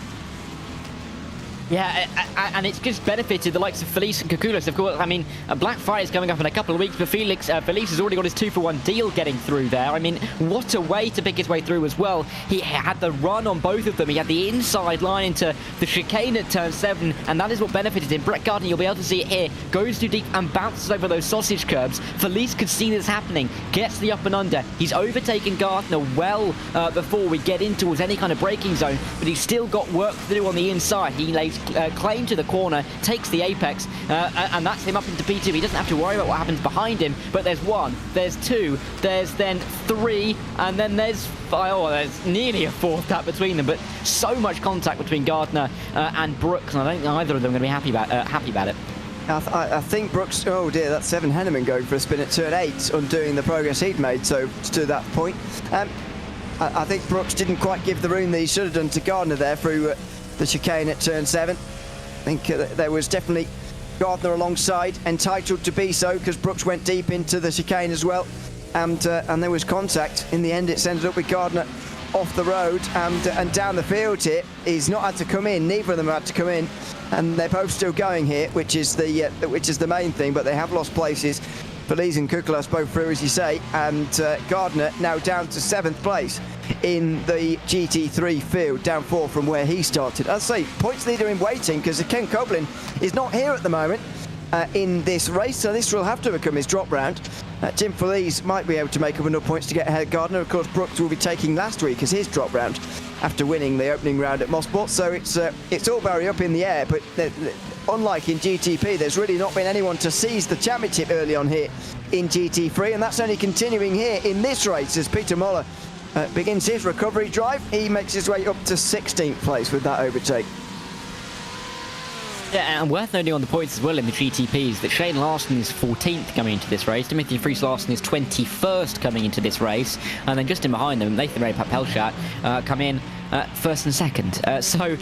Yeah, and it's just benefited the likes of Felice and Kukulis. Of course, I mean, Black Friday's coming up in a couple of weeks, but Felice has already got his 2-for-1 deal getting through there. I mean, what a way to pick his way through as well. He had the run on both of them. He had the inside line into the chicane at turn 7, and that is what benefited him. Brett Gardner, you'll be able to see it here, goes too deep and bounces over those sausage curbs. Felice could see this happening, gets the up and under. He's overtaken Gardner well before we get in towards any kind of braking zone, but he's still got work to do on the inside. He lays claim to the corner, takes the apex, and that's him up into P2. He doesn't have to worry about what happens behind him, but there's 1, there's 2, there's then 3, and then there's 5. Oh, there's nearly a 4th gap between them, but so much contact between Gardner and Brooks, and I don't think either of them are going to be happy about it. I think Brooks, oh dear, that's Seven Henneman going for a spin at turn 8, undoing the progress he'd made, so to that point. I think Brooks didn't quite give the room that he should have done to Gardner there through the chicane at turn 7. I think there was definitely Gardner alongside, entitled to be so, because Brooks went deep into the chicane as well, and there was contact. In the end, it's ended up with Gardner off the road and down the field here. He's not had to come in, neither of them had to come in, and they're both still going here, which is the main thing, but they have lost places. Felice and Kukulas both through, as you say, and Gardner now down to 7th place in the GT3 field, down 4 from where he started. As I say, points leader in waiting, because Ken Coblin is not here at the moment in this race, so this will have to become his drop round. Jim Felice might be able to make up enough points to get ahead of Gardner. Of course, Brooks will be taking last week as his drop round after winning the opening round at Mosport, so it's all very up in the air, but unlike in GTP, there's really not been anyone to seize the championship early on here in GT3, and that's only continuing here in this race as Peter Moller begins his recovery drive. He makes his way up to 16th place with that overtake. Yeah, and worth noting on the points as well in the GTPs that Shane Larson is 14th coming into this race, Dimitri Friis Larson is 21st coming into this race, and then just in behind them, Nathan Ray Papelchat come in first and second. So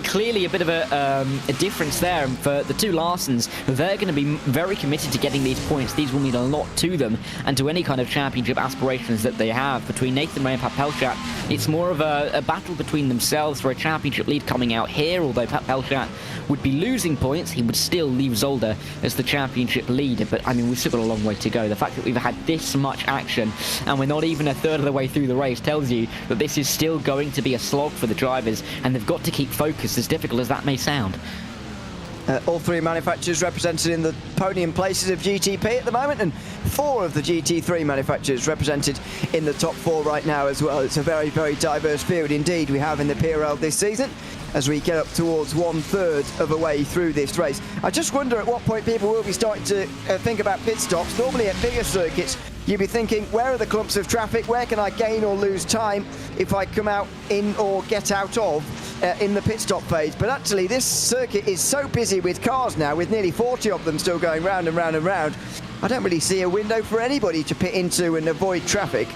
clearly a bit of a difference there. And for the two Larsons, they're going to be very committed to getting these points. These will mean a lot to them and to any kind of championship aspirations that they have. Between Nathan Ray and Papelchat, it's more of a battle between themselves for a championship lead coming out here, although Papelchat would be losing points, he would still leave Zolder as the championship leader. But I mean, we've still got a long way to go. The fact that we've had this much action and we're not even a third of the way through the race tells you that this is still going to be a slog for the drivers, and they've got to keep focused, as difficult as that may sound. All three manufacturers represented in the podium places of GTP at the moment, and 4 of the GT3 manufacturers represented in the top 4 right now as well. It's a very, very diverse field indeed we have in the PRL this season as we get up towards 1/3 of a way through this race. I just wonder at what point people will be starting to think about pit stops. Normally at bigger circuits, you'd be thinking, where are the clumps of traffic? Where can I gain or lose time if I come out in or get out of in the pit stop phase? But actually, this circuit is so busy with cars now, with nearly 40 of them still going round and round and round. I don't really see a window for anybody to pit into and avoid traffic.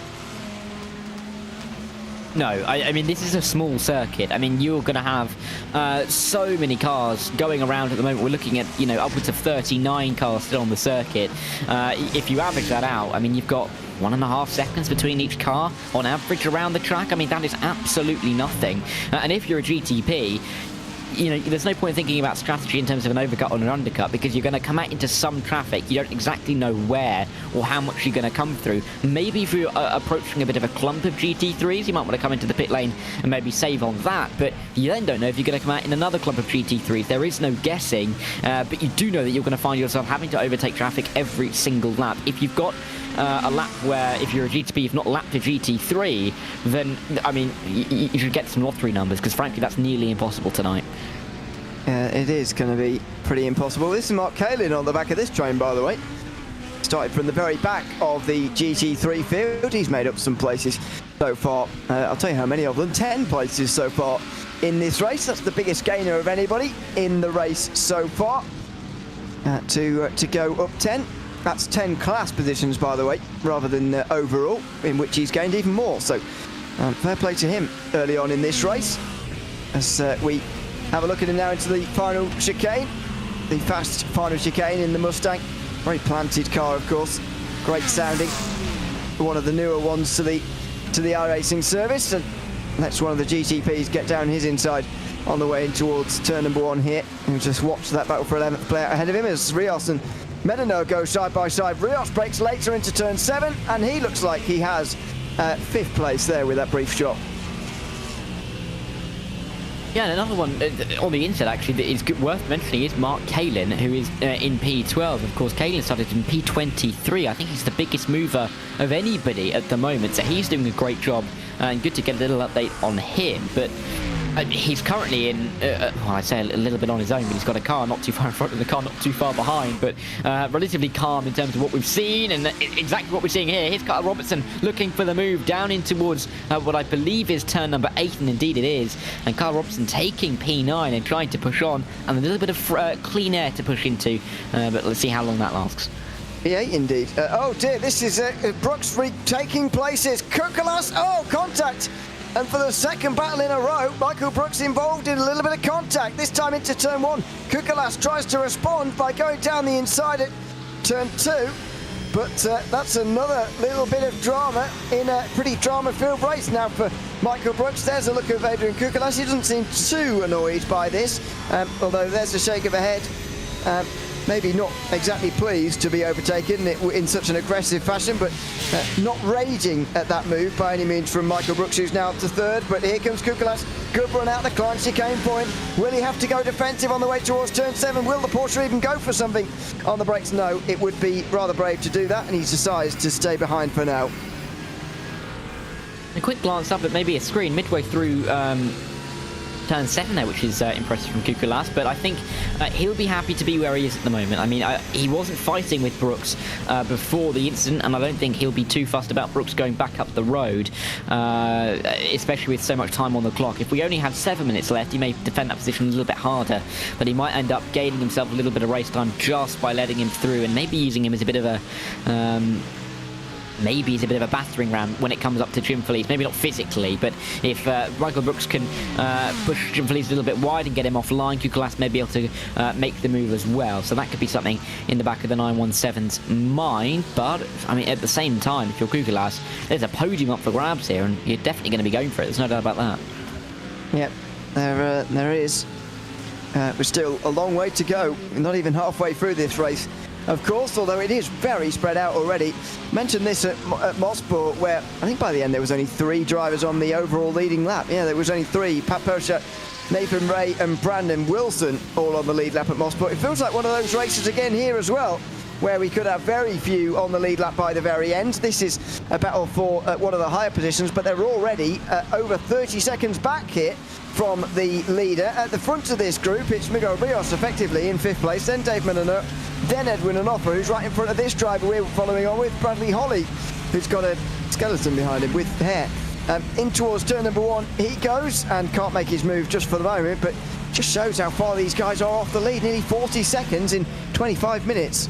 No, I mean, this is a small circuit. I mean, you're going to have so many cars going around at the moment. We're looking at, you know, upwards of 39 cars still on the circuit. If you average that out, I mean, you've got 1.5 seconds between each car on average around the track. I mean, that is absolutely nothing. And if you're a GTP, you know, there's no point thinking about strategy in terms of an overcut or an undercut, because you're going to come out into some traffic. You don't exactly know where or how much you're going to come through. Maybe if you're approaching a bit of a clump of GT3s, you might want to come into the pit lane and maybe save on that, but you then don't know if you're going to come out in another clump of GT3s. There is no guessing, but you do know that you're going to find yourself having to overtake traffic every single lap. If you've got a lap where, if you're a GTP, you've not lapped a GT3, then, I mean, you should get some lottery numbers, because frankly, that's nearly impossible tonight. It is going to be pretty impossible. This is Mark Kalin on the back of this train, by the way. Started from the very back of the GT3 field. He's made up some places so far. I'll tell you how many of them. 10 places so far in this race. That's the biggest gainer of anybody in the race so far. To go up 10. That's 10 class positions, by the way, rather than overall, in which he's gained even more. So fair play to him early on in this race. As we have a look at him now into the final chicane. The fast final chicane in the Mustang. Very planted car, of course. Great sounding. One of the newer ones to the iRacing service. And let's one of the GTPs get down his inside on the way in towards turn number 1 here. And just watch that battle for 11th play out ahead of him as Rios and Medano go side by side. Rios breaks later into turn 7, and he looks like he has 5th place there with that brief shot. Yeah, and another one on the inside, actually, that is worth mentioning is Mark Kalin, who is in P12. Of course, Kalin started in P23. I think he's the biggest mover of anybody at the moment, so he's doing a great job, and good to get a little update on him. But he's currently in, well, I say a little bit on his own, but he's got a car not too far in front of the car, not too far behind, but relatively calm in terms of what we've seen, and exactly what we're seeing here. Here's Carl Robertson looking for the move down in towards what I believe is turn number 8, and indeed it is. And Carl Robertson taking P9 and trying to push on, and a little bit of clean air to push into, but let's see how long that lasts. Yeah, indeed. Oh dear, this is Brooks retaking places. Kukalas, oh, contact! And for the second battle in a row, Michael Brooks involved in a little bit of contact, this time into turn 1. Kukalas tries to respond by going down the inside at turn 2, but that's another little bit of drama in a pretty drama-filled race now for Michael Brooks. There's a look of Adrian Kukalas. He doesn't seem too annoyed by this, although there's a shake of a head. Maybe not exactly pleased to be overtaken in such an aggressive fashion, but not raging at that move by any means from Michael Brooks, who's now up to 3rd. But here comes Kukalas. Good run out the Klein chicane point. Will he have to go defensive on the way towards turn 7? Will the Porsche even go for something on the brakes? No, it would be rather brave to do that, and he decides to stay behind for now. A quick glance up at maybe a screen midway through turn 7 there, which is impressive from Kukalas, but I think he'll be happy to be where he is at the moment. I mean, he wasn't fighting with Brooks before the incident, and I don't think he'll be too fussed about Brooks going back up the road, especially with so much time on the clock. If we only had 7 minutes left, he may defend that position a little bit harder, but he might end up gaining himself a little bit of race time just by letting him through, and maybe using him as a bit of a maybe he's a bit of a battering ram when it comes up to Jim Felice. Maybe not physically, but if Michael Brooks can push Jim Felice a little bit wide and get him offline, Kukalas may be able to make the move as well. So that could be something in the back of the 917's mind. But, I mean, at the same time, if you're Kukalas, there's a podium up for grabs here, and you're definitely going to be going for it. There's no doubt about that. Yep, there is. We're still a long way to go. We're not even halfway through this race, of course, although it is very spread out already. Mentioned this at Mosport, where I think by the end there was only 3 drivers on the overall leading lap. Yeah, there was only 3. Pat Posher, Nathan Ray and Brandon Wilson all on the lead lap at Mosport. It feels like one of those races again here as well, where we could have very few on the lead lap by the very end. This is a battle for one of the higher positions, but they're already over 30 seconds back here from the leader. At the front of this group, it's Miguel Rios effectively in 5th place, then Dave Menonot, then Edwin Onofre, who's right in front of this driver we're following on with, Bradley Holly, who's got a skeleton behind him with hair. In towards turn number 1 he goes, and can't make his move just for the moment, but just shows how far these guys are off the lead. Nearly 40 seconds in 25 minutes.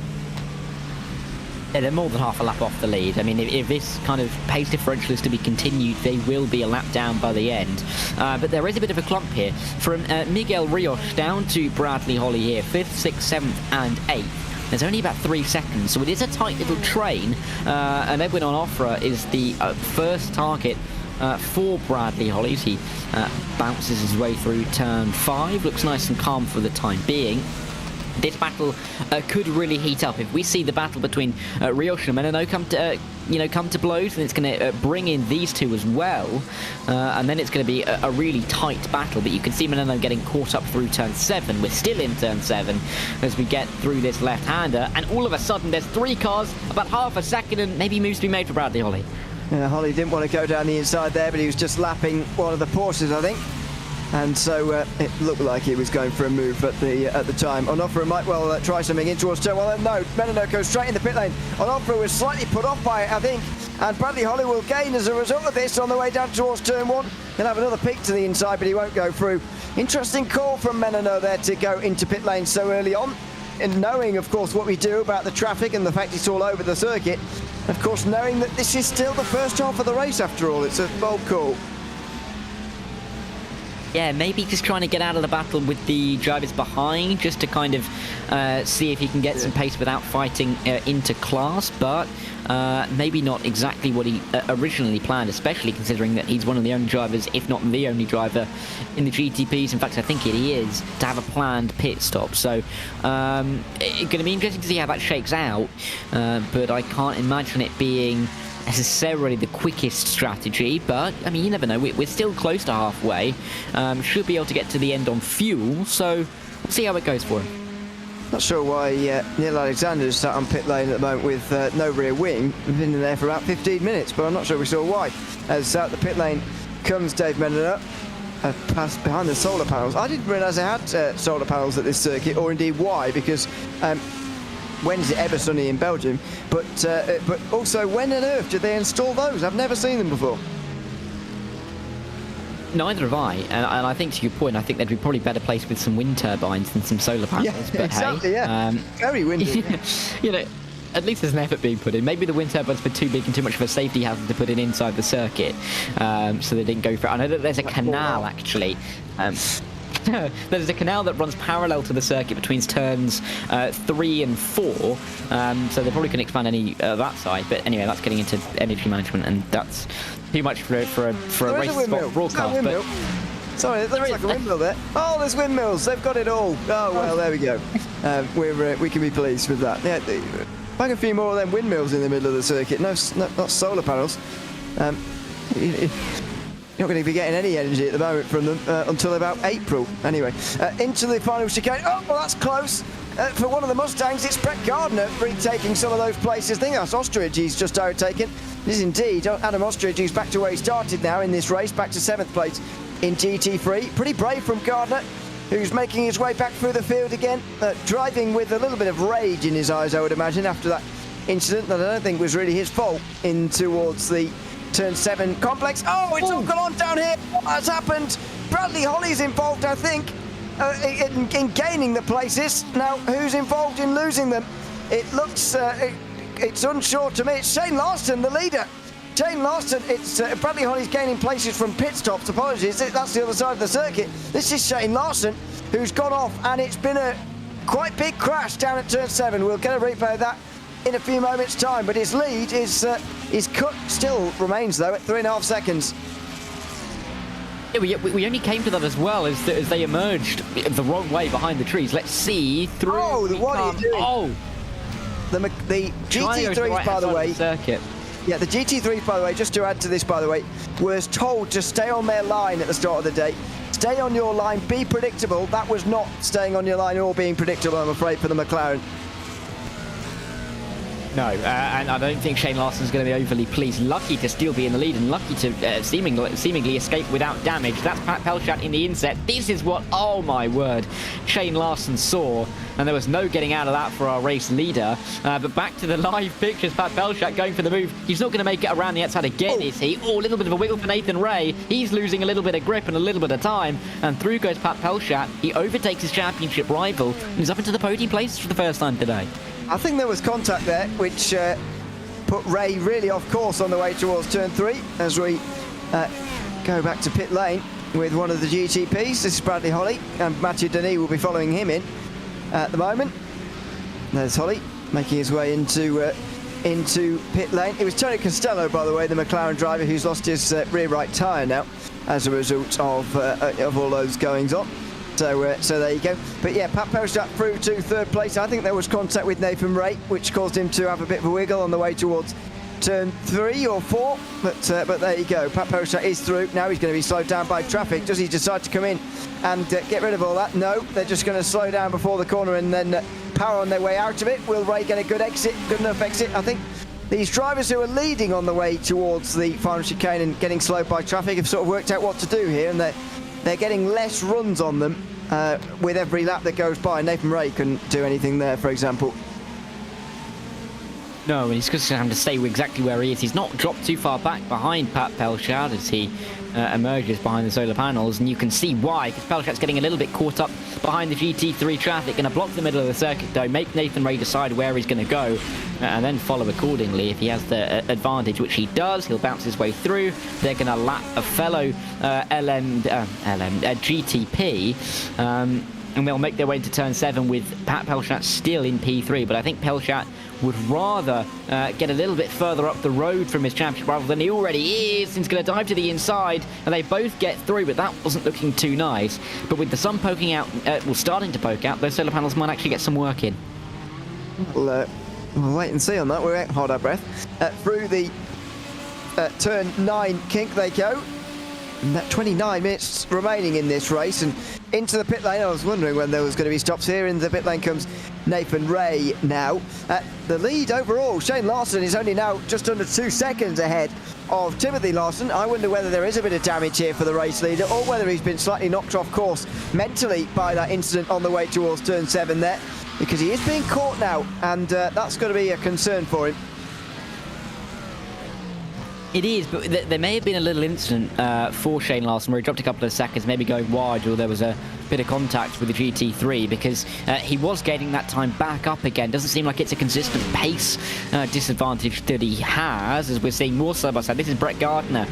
Yeah, they're more than half a lap off the lead. I mean, if this kind of pace differential is to be continued, they will be a lap down by the end. But there is a bit of a clump here. From Miguel Rios down to Bradley Holly here, 5th, 6th, 7th and 8th. There's only about 3 seconds, so it is a tight little train. And Edwin Onofre is the first target for Bradley Holly. He bounces his way through turn 5. Looks nice and calm for the time being. This battle could really heat up if we see the battle between Ryoshi and Menino come to blows, and it's going to bring in these two as well, and then it's going to be a really tight battle. But you can see Menino getting caught up through turn 7. We're still in turn 7 as we get through this left-hander, and all of a sudden there's 3 cars, about half a second, and maybe moves to be made for Bradley Holly. Yeah, Holly didn't want to go down the inside there, but he was just lapping one of the Porsches, I think. And so it looked like he was going for a move at the time. Onofre might well try something in towards turn 1. No, Menino goes straight in the pit lane. Onofre was slightly put off by it, I think. And Bradley Holly will gain as a result of this on the way down towards turn 1. He'll have another peek to the inside, but he won't go through. Interesting call from Menino there to go into pit lane so early on. And knowing, of course, what we do about the traffic and the fact it's all over the circuit. Of course, knowing that this is still the first half of the race after all. It's a bold call. Yeah, maybe just trying to get out of the battle with the drivers behind, just to kind of see if he can get some pace without fighting into class, but maybe not exactly what he originally planned, especially considering that he's one of the only drivers, if not the only driver, in the GTPs. In fact, I think he is, to have a planned pit stop. So it's going to be interesting to see how that shakes out, but I can't imagine it being necessarily the quickest strategy, but I mean, you never know. We're still close to halfway. Should be able to get to the end on fuel, so we'll see how it goes for him. Not sure why Neil Alexander's sat on pit lane at the moment with no rear wing. We've been in there for about 15 minutes, but I'm not sure we saw why. As out the pit lane comes Dave Menino, past behind the solar panels. I didn't realise they had solar panels at this circuit, or indeed why, because when is it ever sunny in Belgium? But also, when on earth did they install those? I've never seen them before. Neither have I, and I think to your point, I think they'd be probably better placed with some wind turbines than some solar panels. Yeah, but exactly. Hey, yeah, very windy. You know, at least there's an effort being put in. Maybe the wind turbines were too big and too much of a safety hazard to put in inside the circuit, so they didn't go for it. I know that there's a canal actually. There's a canal that runs parallel to the circuit between turns 3 and 4, so they probably couldn't expand any that side. But anyway, that's getting into energy management, and that's too much for a race spot broadcast. But sorry, there looks like a windmill there. Oh, there's windmills. They've got it all. Oh well, there we go. We can be pleased with that. Yeah, bang a few more of them windmills in the middle of the circuit. No, not solar panels. You're not going to be getting any energy at the moment from them until about April. Anyway, into the final chicane. Oh, well, that's close. For one of the Mustangs, it's Brett Gardner retaking some of those places. I think that's Ostrich he's just overtaken. It is indeed Adam Ostrich, who's back to where he started now in this race, back to 7th place in GT3. Pretty brave from Gardner, who's making his way back through the field again, driving with a little bit of rage in his eyes, I would imagine, after that incident that I don't think was really his fault in towards the turn 7 complex. Oh, it's all gone on down here. What has happened? Bradley Holly's involved, I think, in gaining the places. Now, who's involved in losing them? It looks, it's unsure to me. It's Shane Larson, the leader. Shane Larson, it's Bradley Holly's gaining places from pit stops. Apologies, that's the other side of the circuit. This is Shane Larson, who's gone off, and it's been a quite big crash down at turn 7. We'll get a replay of that in a few moments' time, but his lead is cut still remains though at 3.5 seconds. Yeah, we only came to that as well as they emerged the wrong way behind the trees. Let's see through. Oh, what are you doing? Oh, the GT3s, by the way. Circuit. Yeah, the GT3s, by the way, just to add to this, by the way, was told to stay on their line at the start of the day. Stay on your line, be predictable. That was not staying on your line or being predictable, I'm afraid, for the McLaren. No, and I don't think Shane Larson's going to be overly pleased. Lucky to still be in the lead and lucky to seemingly escape without damage. That's Pat Pelchat in the inset. This is what, oh my word, Shane Larson saw. And there was no getting out of that for our race leader. But back to the live pictures, Pat Pelchat going for the move. He's not going to make it around the outside again, is he? Oh, a little bit of a wiggle for Nathan Ray. He's losing a little bit of grip and a little bit of time. And through goes Pat Pelchat. He overtakes his championship rival and is up into the podium places for the first time today. I think there was contact there, which put Ray really off course on the way towards turn 3 as we go back to pit lane with one of the GTPs. This is Bradley Holly, and Mathieu Denis will be following him in at the moment. There's Holly making his way into into pit lane. It was Tony Costello, by the way, the McLaren driver, who's lost his rear right tyre now as a result of all those goings on. So there you go. But yeah, Pat Pelchat through to third place. I think there was contact with Nathan Ray, which caused him to have a bit of a wiggle on the way towards turn 3 or 4. But there you go. Pat Pelchat is through. Now he's going to be slowed down by traffic. Does he decide to come in and get rid of all that? No, they're just going to slow down before the corner and then power on their way out of it. Will Ray get a good enough exit? I think these drivers who are leading on the way towards the final chicane and getting slowed by traffic have sort of worked out what to do here, and they're getting less runs on them with every lap that goes by. Nathan Ray couldn't do anything there, for example. No, and he's just having to stay exactly where he is. He's not dropped too far back behind Pat Pelchat as he emerges behind the solar panels, and you can see why, because Pelchat's getting a little bit caught up behind the GT3 traffic. Going to block the middle of the circuit, though, make Nathan Ray decide where he's going to go, and then follow accordingly. If he has the advantage, which he does, he'll bounce his way through. They're going to lap a fellow GTP, and they'll make their way to turn 7 with Pat Pelchat still in P3. But I think Pelchat would rather get a little bit further up the road from his championship rival than he already is. He's going to dive to the inside, and they both get through, but that wasn't looking too nice. But with the sun poking out, starting to poke out, those solar panels might actually get some work in. We'll wait and see on that. We won't hold our breath. Through the turn 9 kink they go. And that 29 minutes remaining in this race, and into the pit lane. I was wondering when there was going to be stops here. In the pit lane comes Nathan Ray now. The lead overall, Shane Larson is only now just under 2 seconds ahead of Timothy Larson. I wonder whether there is a bit of damage here for the race leader, or whether he's been slightly knocked off course mentally by that incident on the way towards turn 7 there, because he is being caught now, and that's going to be a concern for him. It is, but there may have been a little incident for Shane Larson where he dropped a couple of seconds, maybe going wide, or there was a bit of contact with the GT3, because he was getting that time back up again. Doesn't seem like it's a consistent pace disadvantage that he has, as we're seeing more side by side. This is Brett Gardner,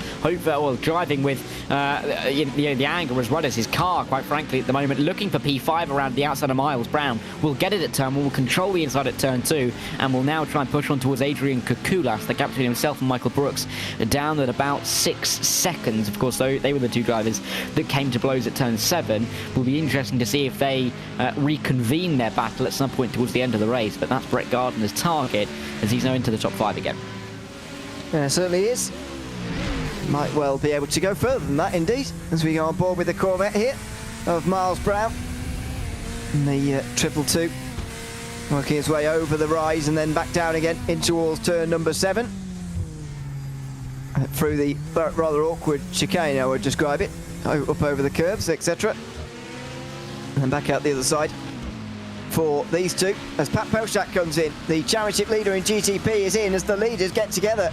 driving with the anger as well as his car, quite frankly, at the moment, looking for P5 around the outside of Miles Brown. Will get it at turn 1, will control the inside at turn 2, and will now try and push on towards Adrian Kukulas, the gap between himself and Michael Brooks, down at about 6 seconds. Of course, they were the two drivers that came to blows at turn 7. Will be interesting to see if they reconvene their battle at some point towards the end of the race, but that's Brett Gardner's target, as he's now into the top 5 again. Yeah, certainly is. Might well be able to go further than that, indeed, as we go on board with the Corvette here of Miles Brown. And the 222 working his way over the rise and then back down again in towards turn number 7. Through the rather awkward chicane, I would describe it, up over the curves, etc. And then back out the other side for these two, as Pat Pelchat comes in. The championship leader in GTP is in as the leaders get together.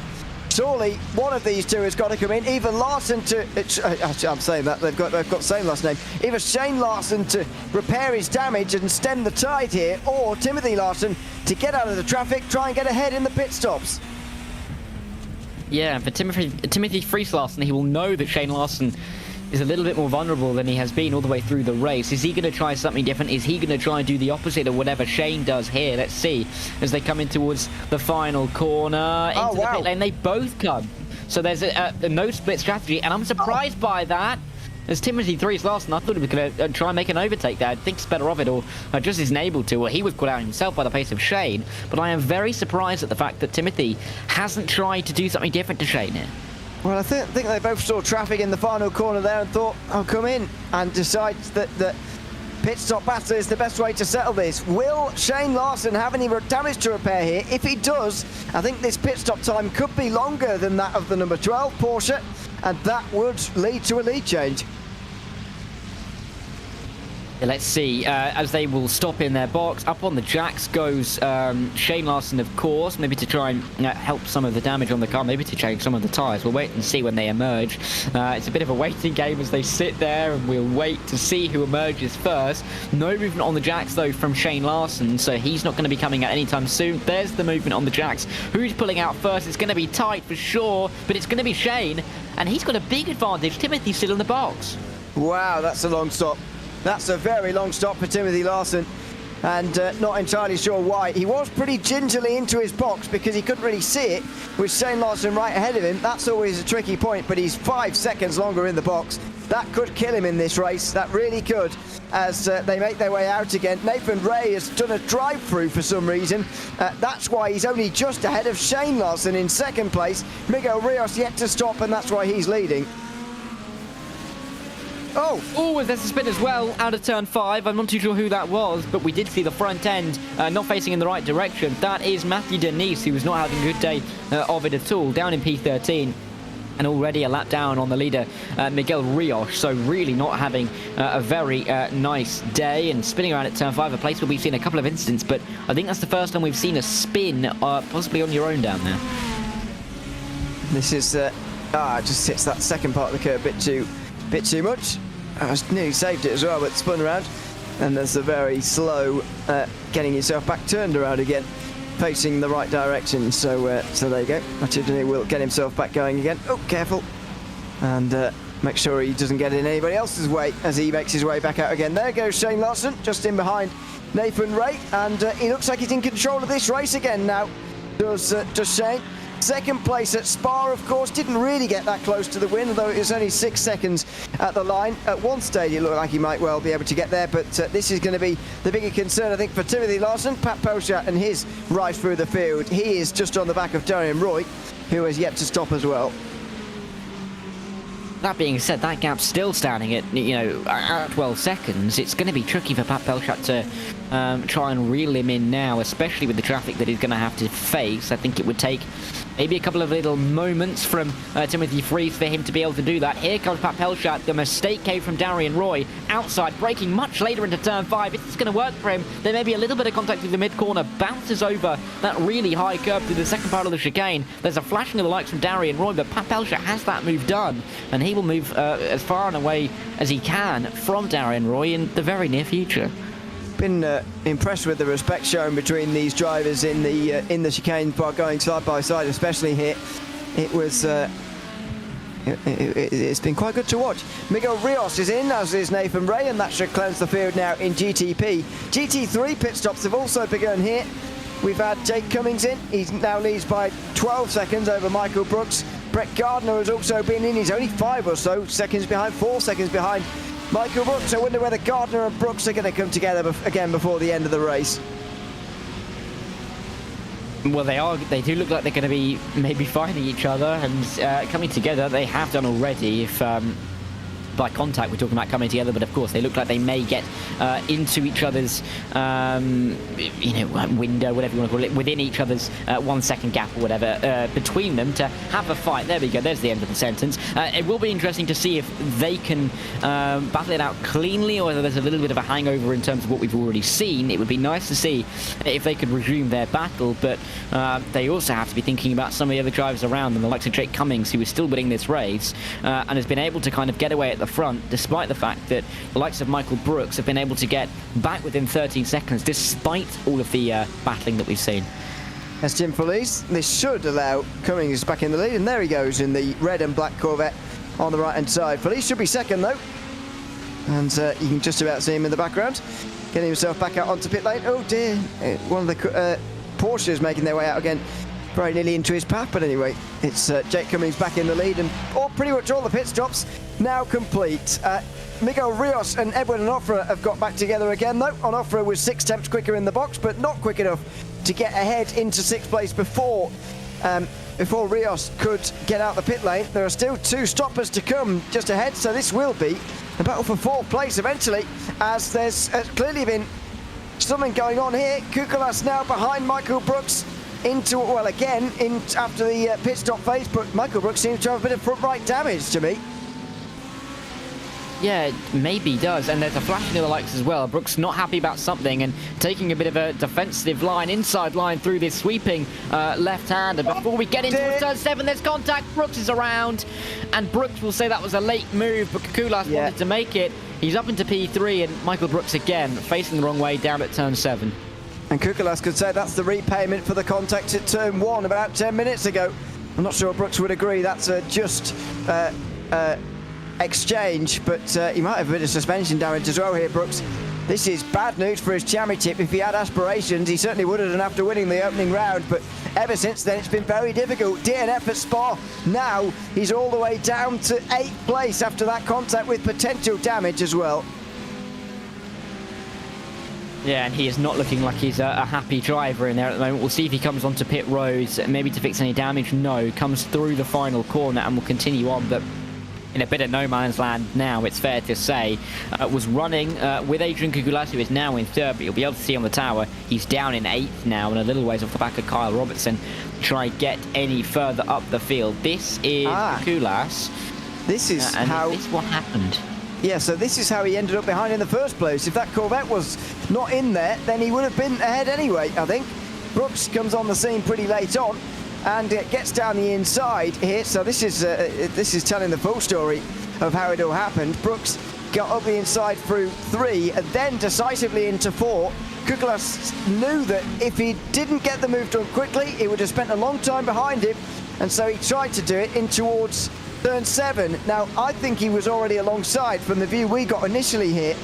Surely one of these two has got to come in. Either Larson to... I'm saying that, they've got the same last name. Either Shane Larson to repair his damage and stem the tide here, or Timothy Larson to get out of the traffic, try and get ahead in the pit stops. Yeah, for Timothy Freese Larson, he will know that Shane Larson is a little bit more vulnerable than he has been all the way through the race. Is he going to try something different? Is he going to try and do the opposite of whatever Shane does here? Let's see as they come in towards the final corner into the pit lane. They both come. So there's a no split strategy, and I'm surprised by that. As Timothy Freese Larson, I thought he was going to try and make an overtake there. I think it's better of it, or just isn't able to, or he was caught out himself by the pace of Shane. But I am very surprised at the fact that Timothy hasn't tried to do something different to Shane here. Well, I think they both saw traffic in the final corner there and thought, I'll come in, and decide that pit stop battle is the best way to settle this. Will Shane Larson have any damage to repair here? If he does, I think this pit stop time could be longer than that of the number 12 Porsche, and that would lead to a lead change. Let's see, as they will stop in their box. Up on the jacks goes Shane Larson, of course, maybe to try and help some of the damage on the car, maybe to change some of the tyres. We'll wait and see when they emerge. It's a bit of a waiting game as they sit there, and we'll wait to see who emerges first. No movement on the jacks, though, from Shane Larson, so he's not going to be coming out anytime soon. There's the movement on the jacks. Who's pulling out first? It's going to be tight for sure, but it's going to be Shane, and he's got a big advantage. Timothy's still in the box. Wow, that's a long stop. That's a very long stop for Timothy Larson. and not entirely sure why. He was pretty gingerly into his box because he couldn't really see it, with Shane Larson right ahead of him. That's always a tricky point, but he's 5 seconds longer in the box. That could kill him in this race, that really could, as they make their way out again. Nathan Ray has done a drive-through for some reason. That's why he's only just ahead of Shane Larson in second place. Miguel Rios yet to stop, and that's why he's leading. Oh, there's a spin as well out of turn 5. I'm not too sure who that was, but we did see the front end not facing in the right direction. That is Matthew Denise, who was not having a good day of it at all, down in P13. And already a lap down on the leader, Miguel Rios. So really not having a very nice day, and spinning around at turn 5, a place where we've seen a couple of incidents, but I think that's the first time we've seen a spin possibly on your own down there. This is just hits that second part of the curve a bit too much. I was nearly saved it as well, but spun around, and there's a very slow getting yourself back turned around again, facing the right direction. So there you go. Mathieu will get himself back going again. Oh, careful, and make sure he doesn't get in anybody else's way as he makes his way back out again. There goes Shane Larson, just in behind Nathan Ray, and he looks like he's in control of this race again now. Does Shane? Second place at Spa, of course, didn't really get that close to the win, although it was only 6 seconds at the line. At one stage, it looked like he might well be able to get there, but this is going to be the bigger concern, I think, for Timothy Larson. Pat Pelchat and his rise through the field. He is just on the back of Darian Roy, who has yet to stop as well. That being said, that gap's still standing at, at 12 seconds. It's going to be tricky for Pat Pelchat to try and reel him in now, especially with the traffic that he's going to have to face. I think it would take maybe a couple of little moments from Timothy Freeze for him to be able to do that. Here comes Pat Pelchat. The mistake came from Darian Roy. Outside, braking much later into turn 5. If it's going to work for him, there may be a little bit of contact with the mid-corner. Bounces over that really high curve through the second part of the chicane. There's a flashing of the lights from Darian Roy, but Pat Pelchat has that move done, and he will move as far and away as he can from Darian Roy in the very near future. Been impressed with the respect shown between these drivers in the chicane by going side by side, especially here. It was it's been quite good to watch. Miguel Rios is in, as is Nathan Ray, and that should cleanse the field now in GTP. GT3 pit stops have also begun here. We've had Jake Cummings in. He now leads by 12 seconds over Michael Brooks. Brett Gardner has also been in. He's only 5 or so seconds behind, 4 seconds behind Michael Brooks. I wonder whether Gardner and Brooks are going to come together again before the end of the race. Well, they are. They do look like they're going to be maybe finding each other and coming together. They have done already. If by contact we're talking about coming together, but of course they look like they may get into each other's window, whatever you want to call it, within each other's 1 second gap or whatever between them to have a fight. There we go, there's the end of the sentence. It will be interesting to see if they can battle it out cleanly, or whether there's a little bit of a hangover in terms of what we've already seen. It would be nice to see if they could resume their battle, but they also have to be thinking about some of the other drivers around them, the likes of Jake Cummings, who is still winning this race and has been able to kind of get away at the front, despite the fact that the likes of Michael Brooks have been able to get back within 13 seconds, despite all of the battling that we've seen. As Jim Felice, this should allow Cummings back in the lead, and there he goes in the red and black Corvette on the right hand side. Felice should be second though, and you can just about see him in the background, getting himself back out onto pit lane. Oh dear, one of the Porsches making their way out again, very nearly into his path, but anyway, it's Jake Cummings back in the lead, and pretty much all the pit stops now complete. Miguel Rios and Edwin Onofre have got back together again though. Onofre was 6 tenths quicker in the box, but not quick enough to get ahead into 6th place before Rios could get out the pit lane. There are still 2 stoppers to come just ahead, so this will be a battle for 4th place eventually, as there's clearly been something going on here. Kukulas now behind Michael Brooks into, well, again, after the pit stop phase, but Michael Brooks seems to have a bit of front right damage to me. Yeah, maybe he does, and there's a flashing of the lights as well. Brooks not happy about something and taking a bit of a defensive line, inside line through this sweeping left hand. And before we get into turn 7, there's contact. Brooks is around, and Brooks will say that was a late move, but Kukulas wanted to make it. He's up into P3, and Michael Brooks again facing the wrong way down at turn 7. And Kukulas could say that's the repayment for the contact at turn 1 about 10 minutes ago. I'm not sure Brooks would agree. That's a just exchange, but he might have a bit of suspension damage as well here, Brooks. This is bad news for his championship. If he had aspirations, he certainly would have done after winning the opening round, but ever since then it's been very difficult. DNF at Spa. Now he's all the way down to 8th place after that contact with potential damage as well. Yeah, and he is not looking like he's a happy driver in there at the moment. We'll see if he comes onto pit roads, maybe to fix any damage. No, comes through the final corner and will continue on, but in a bit of no man's land now, it's fair to say. Was running with Adrian Kukulas, who is now in 3rd, but you'll be able to see on the tower, he's down in 8th now, and a little ways off the back of Kyle Robertson. Try get any further up the field. This is Kukulas. This is and how... this is what happened. Yeah, so this is how he ended up behind in the first place. If that Corvette was not in there, then he would have been ahead anyway, I think. Brooks comes on the scene pretty late on and gets down the inside here. So this is telling the full story of how it all happened. Brooks got up the inside through 3 and then decisively into 4. Kukulas knew that if he didn't get the move done quickly, he would have spent a long time behind him, and so he tried to do it in towards turn 7. Now, I think he was already alongside from the view we got initially here.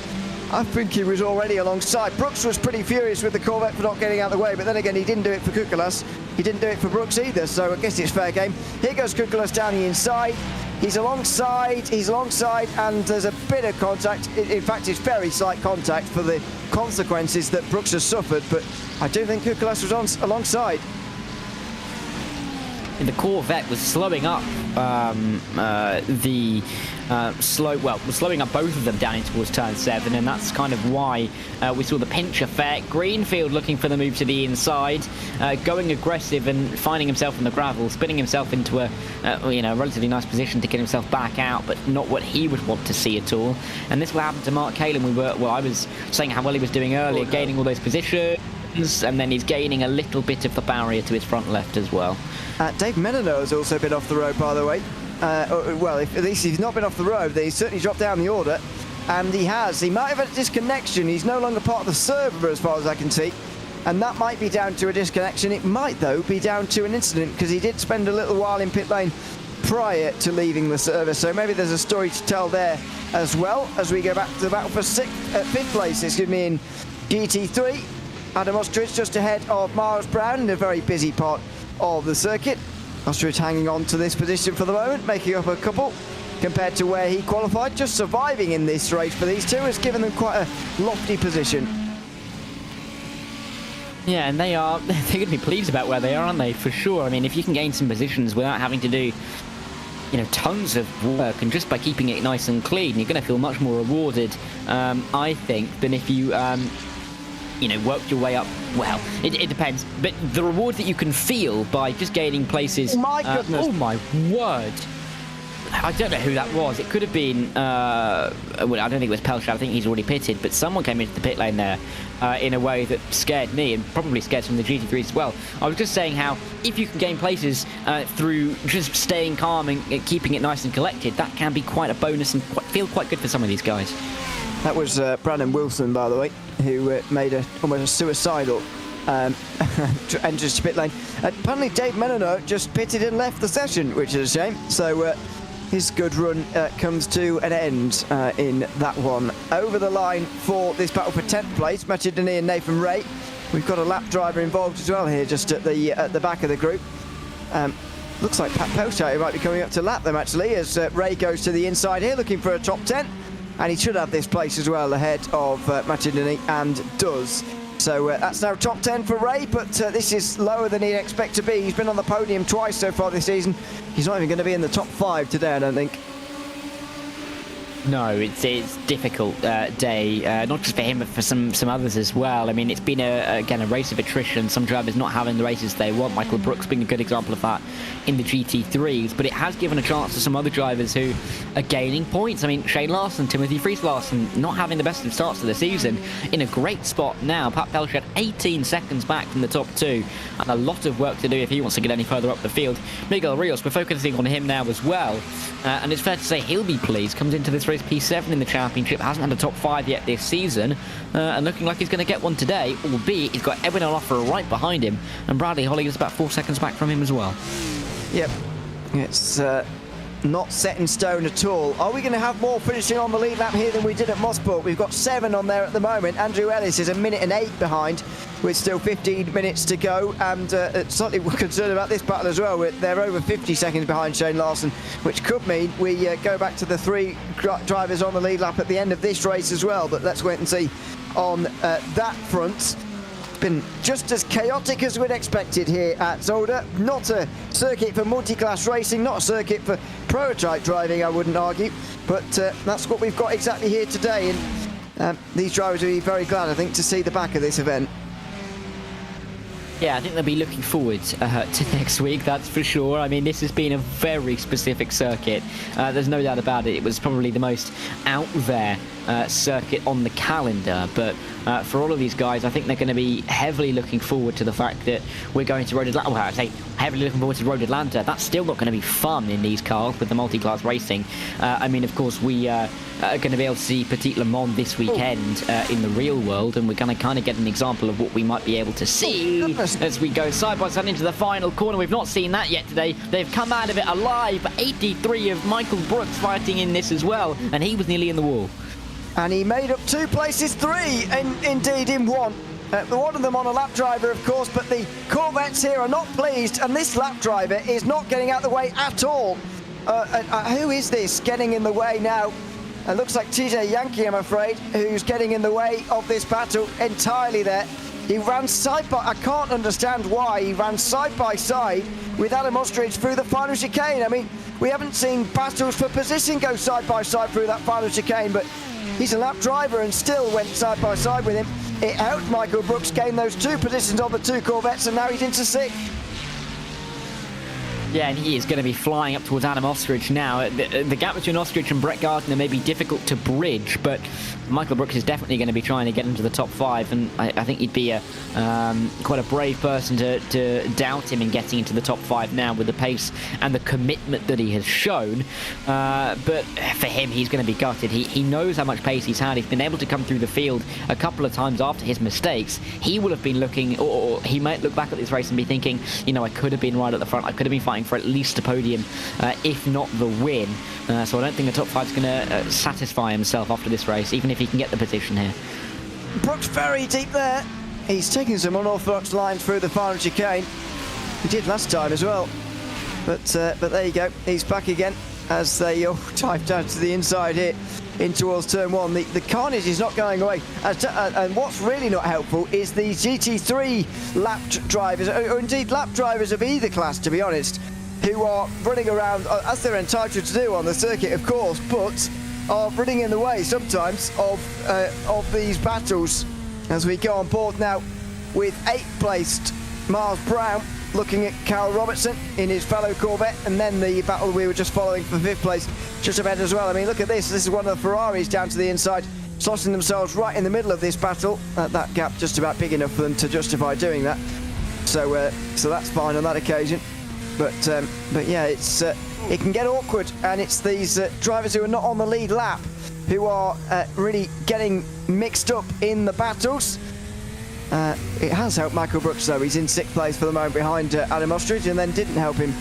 I think he was already alongside. Brooks was pretty furious with the Corvette for not getting out of the way, but then again, he didn't do it for Kukulas. He didn't do it for Brooks either, so I guess it's fair game. Here goes Kukulas down the inside. He's alongside, and there's a bit of contact. In fact, it's very slight contact for the consequences that Brooks has suffered, but I do think Kukulas was alongside. And the Corvette was slowing up was slowing up both of them down in towards turn 7, and that's kind of why we saw the pinch effect. Greenfield looking for the move to the inside, going aggressive and finding himself on the gravel, spinning himself into a relatively nice position to get himself back out, but not what he would want to see at all. And this will happen to Mark Kalin. I was saying how well he was doing earlier, gaining all those positions, and then he's gaining a little bit of the barrier to his front left as well. Dave Menino has also been off the road, by the way. At least he's not been off the road, then he's certainly dropped down the order. And he might have had a disconnection. He's no longer part of the server as far as I can see. And that might be down to a disconnection. It might, though, be down to an incident, because he did spend a little while in pit lane prior to leaving the server. So maybe there's a story to tell there as well, as we go back to the battle for 5th place, in GT3. Adam Ostrich just ahead of Miles Brown in a very busy part of the circuit. Ostrich hanging on to this position for the moment, making up a couple compared to where he qualified. Just surviving in this race for these two has given them quite a lofty position. Yeah, and they're going to be pleased about where they are, aren't they? For sure. I mean, if you can gain some positions without having to do tons of work, and just by keeping it nice and clean, you're going to feel much more rewarded, I think, than if you worked your way up. Well, it depends, but the reward that you can feel by just gaining places. My goodness! Oh my word! I don't know who that was. It could have been. I don't think it was Pelshad. I think he's already pitted, but someone came into the pit lane there in a way that scared me, and probably scared some of the GT3s as well. I was just saying how if you can gain places through just staying calm and keeping it nice and collected, that can be quite a bonus and feel quite good for some of these guys. That was Brandon Wilson, by the way, who made almost a suicidal entrance to pit lane. Apparently Dave Menino just pitted and left the session, which is a shame. So his good run comes to an end in that one. Over the line for this battle for 10th place, Matthew Denis and Nathan Ray. We've got a lap driver involved as well here, just at the back of the group. Looks like Pat Pelshad might be coming up to lap them, actually, as Ray goes to the inside here, looking for a top 10. And he should have this place as well ahead of Matthew Denis, and does. So that's now top 10 for Ray, but this is lower than he'd expect to be. He's been on the podium twice so far this season. He's not even going to be in the top 5 today, I don't think. No, it's difficult day, not just for him, but for some others as well. I mean, it's been, again, a race of attrition. Some drivers not having the races they want. Michael Brooks being a good example of that in the GT3s. But it has given a chance to some other drivers who are gaining points. I mean, Shane Larson, Timothy Fries-Larson, not having the best of starts to the season, in a great spot now. Pat Pelshad 18 seconds back from the top 2, and a lot of work to do if he wants to get any further up the field. Miguel Rios, we're focusing on him now as well. And it's fair to say he'll be pleased. Comes into this race P7 in the championship, hasn't had a top 5 yet this season, and looking like he's going to get one today, albeit he's got Edwin Oloffer right behind him, and Bradley Holly is about 4 seconds back from him as well. Yep, it's not set in stone at all. Are we going to have more finishing on the lead lap here than we did at Mosport? We've got 7 on there at the moment. Andrew Ellis is 1 minute and 8 behind with still 15 minutes to go, and slightly concerned about this battle as well. They're over 50 seconds behind Shane Larson, which could mean we go back to the 3 drivers on the lead lap at the end of this race as well, but let's wait and see on that front. Been just as chaotic as we'd expected here at Zolder. Not a circuit for multi-class racing, not a circuit for prototype driving, I wouldn't argue, but that's what we've got exactly here today, and these drivers will be very glad, I think, to see the back of this event. Yeah, I think they'll be looking forward to next week, that's for sure. I mean, this has been a very specific circuit. There's no doubt about it. It was probably the most out there circuit on the calendar, but for all of these guys, I think they're going to be heavily looking forward to the fact that we're going to Road Atlanta. Well, I say heavily looking forward to Road Atlanta. That's still not going to be fun in these cars with the multi-class racing. I mean, of course, we are going to be able to see Petit Le Mans this weekend in the real world, and we're going to kind of get an example of what we might be able to see as we go side by side into the final corner. We've not seen that yet today. They've come out of it alive. 83 of Michael Brooks fighting in this as well, and he was nearly in the wall. And he made up 2 places, 3 indeed in one. One of them on a lap driver, of course, but the Corvettes here are not pleased, and this lap driver is not getting out of the way at all. Who is this getting in the way now? It looks like TJ Yankee, I'm afraid, who's getting in the way of this battle entirely there. He ran side by... I can't understand why he ran side by side with Adam Ostrich through the final chicane. I mean, we haven't seen battles for position go side by side through that final chicane, but he's a lap driver and still went side by side with him. It helped Michael Brooks gain those 2 positions on the 2 Corvettes, and now he's into 6th. Yeah, and he is going to be flying up towards Adam Ostrich now. The gap between Ostrich and Brett Gardner may be difficult to bridge, but Michael Brooks is definitely going to be trying to get into the top 5, and I think he'd be quite a brave person to doubt him in getting into the top 5 now with the pace and the commitment that he has shown. But for him, he's going to be gutted. He knows how much pace he's had. He's been able to come through the field a couple of times after his mistakes. He will have been looking, or he might look back at this race and be thinking, you know, I could have been right at the front. I could have been fighting for at least a podium, if not the win. So I don't think the top 5 is going to satisfy himself after this race, even if he can get the position here. Brooks very deep there. He's taking some unorthodox lines through the final chicane. He did last time as well. But there you go. He's back again as they dive down to the inside here in towards turn 1. The carnage is not going away. And what's really not helpful is the GT3 lap drivers, or indeed lap drivers of either class, to be honest, who are running around, as they're entitled to do on the circuit, of course, but are running in the way sometimes of these battles. As we go on board now with 8th placed Miles Brown, looking at Carl Robertson in his fellow Corvette, and then the battle we were just following for 5th place just ahead as well. I mean, look at this. This is one of the Ferraris down to the inside, slotting themselves right in the middle of this battle. That gap just about big enough for them to justify doing that. So that's fine on that occasion. But yeah, it can get awkward, and it's these drivers who are not on the lead lap who are really getting mixed up in the battles. It has helped Michael Brooks, though. He's in 6th place for the moment behind Adam Ostrich, and then didn't help him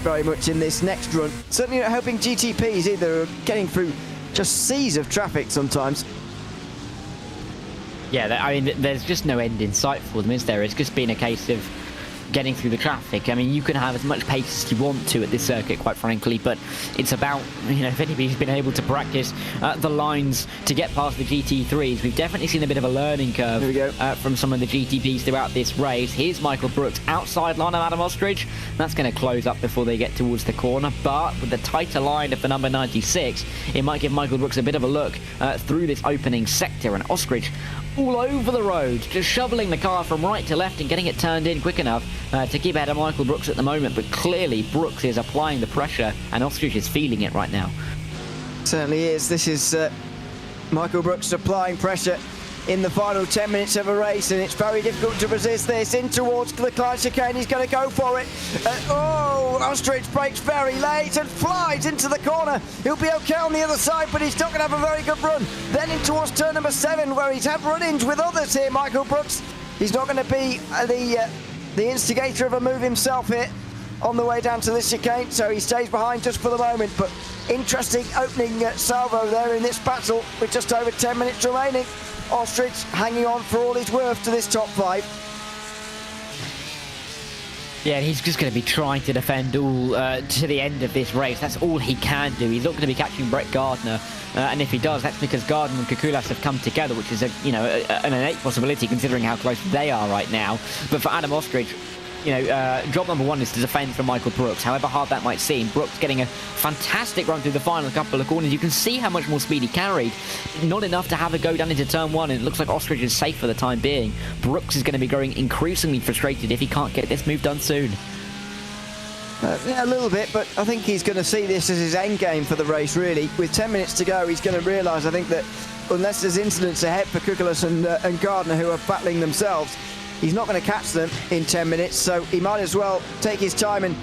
very much in this next run. Certainly not helping GTPs either, getting through just seas of traffic sometimes. Yeah, I mean, there's just no end in sight for them, is there? It's just been a case of getting through the traffic. I mean, you can have as much pace as you want to at this circuit, quite frankly, but it's about, you know, if anybody's been able to practice the lines to get past the GT3s, we've definitely seen a bit of a learning curve from some of the GTPs throughout this race. Here's Michael Brooks outside line of Adam Ostrich. That's going to close up before they get towards the corner, but with the tighter line of the number 96, it might give Michael Brooks a bit of a look through this opening sector, and Ostrich all over the road, just shoveling the car from right to left and getting it turned in quick enough to keep ahead of Michael Brooks at the moment. But clearly Brooks is applying the pressure, and Ostrich is feeling it right now. Certainly is. This is Michael Brooks applying pressure in the final 10 minutes of a race, and it's very difficult to resist this. In towards the Clyde chicane, he's going to go for it. Ostrich brakes very late and flies into the corner. He'll be okay on the other side, but he's not going to have a very good run. Then in towards turn number 7, where he's had run-ins with others here, Michael Brooks. He's not going to be the instigator of a move himself here. on the way down to this chicane, so he stays behind just for the moment. But interesting opening salvo there in this battle with just over 10 minutes remaining. Ostrich hanging on for all he's worth to this top 5. Yeah, he's just going to be trying to defend all to the end of this race. That's all he can do. He's not going to be catching Brett Gardner. And if he does, that's because Gardner and Kukulas have come together, which is an innate possibility considering how close they are right now. But for Adam Ostrich, job number 1 is to defend from Michael Brooks. However hard that might seem, Brooks getting a fantastic run through the final couple of corners. You can see how much more speed he carried. Not enough to have a go down into turn 1, and it looks like Ostrich is safe for the time being. Brooks is going to be growing increasingly frustrated if he can't get this move done soon. Yeah, a little bit, but I think he's going to see this as his end game for the race, really. With 10 minutes to go, he's going to realise, I think, that unless there's incidents ahead for Kukulas and Gardner, who are battling themselves, he's not going to catch them in 10 minutes, so he might as well take his time and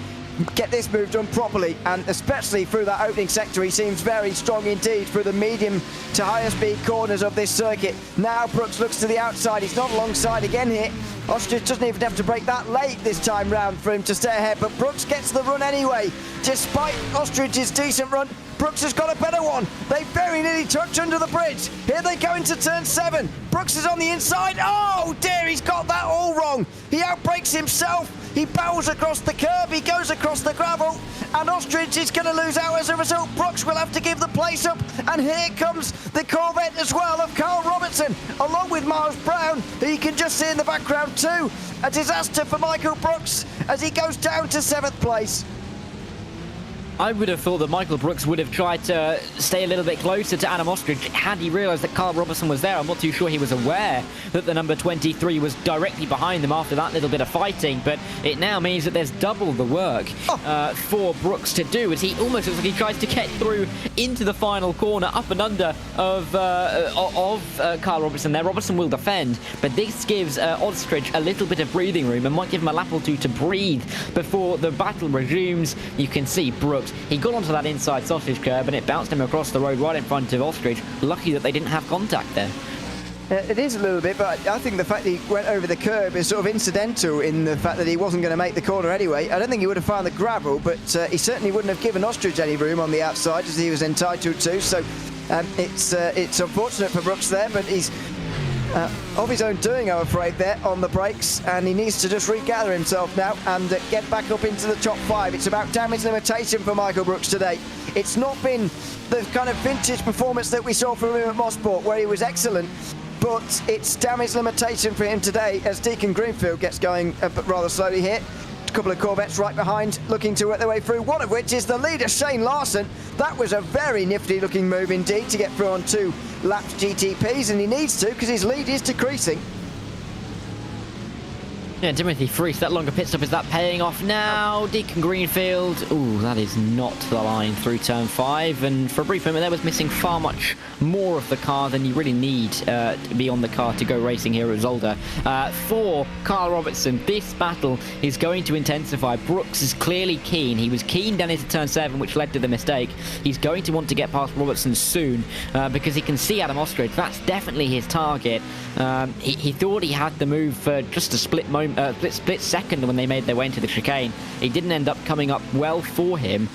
get this move done properly. And especially through that opening sector, he seems very strong indeed through the medium to higher speed corners of this circuit. Now Brooks looks to the outside. He's not alongside again here. Ostrich doesn't even have to break that late this time round for him to stay ahead, but Brooks gets the run anyway. Despite Ostrich's decent run, Brooks has got a better one. They very nearly touch under the bridge. Here they go into turn 7. Brooks is on the inside. Oh dear, he's got that all wrong. He outbrakes himself. He barrels across the curb. He goes across the gravel. And Ostrich is going to lose out as a result. Brooks will have to give the place up. And here comes the Corvette as well of Carl Robertson, along with Miles Brown, who you can just see in the background too. A disaster for Michael Brooks as he goes down to 7th place. I would have thought that Michael Brooks would have tried to stay a little bit closer to Adam Ostrich had he realised that Carl Robertson was there. I'm not too sure he was aware that the number 23 was directly behind them after that little bit of fighting, but it now means that there's double the work for Brooks to do, as he almost looks like he tries to get through into the final corner, up and under of Carl Robertson there. Robertson will defend, but this gives Ostrich a little bit of breathing room and might give him a lap or two to breathe before the battle resumes. You can see Brooks, he got onto that inside sausage curb and it bounced him across the road right in front of Ostrich. Lucky that they didn't have contact there. It is a little bit, but I think the fact that he went over the curb is sort of incidental in the fact that he wasn't going to make the corner anyway. I don't think he would have found the gravel, but he certainly wouldn't have given Ostrich any room on the outside as he was entitled to. So it's unfortunate for Brooks there, but he's of his own doing, I'm afraid, there on the brakes, and he needs to just regather himself now and get back up into the top 5. It's about damage limitation for Michael Brooks today. It's not been the kind of vintage performance that we saw from him at Mosport, where he was excellent, but it's damage limitation for him today as Deacon Greenfield gets going rather slowly here. A couple of Corvettes right behind, looking to work their way through, one of which is the leader, Shane Larson. That was a very nifty looking move indeed to get through on 2 lapped GTPs, and he needs to because his lead is decreasing. Yeah, Timothy Freese, that longer pit stop, is that paying off now? Deacon Greenfield, ooh, that is not the line through turn 5, and for a brief moment there was missing far much more of the car than you really need to be on the car to go racing here at Zolder. For Carl Robertson, this battle is going to intensify. Brooks is clearly keen. He was keen down into turn 7, which led to the mistake. He's going to want to get past Robertson soon because he can see Adam Ostrich. That's definitely his target. He thought he had the move for just a split second when they made their way into the chicane. It didn't end up coming up well for him,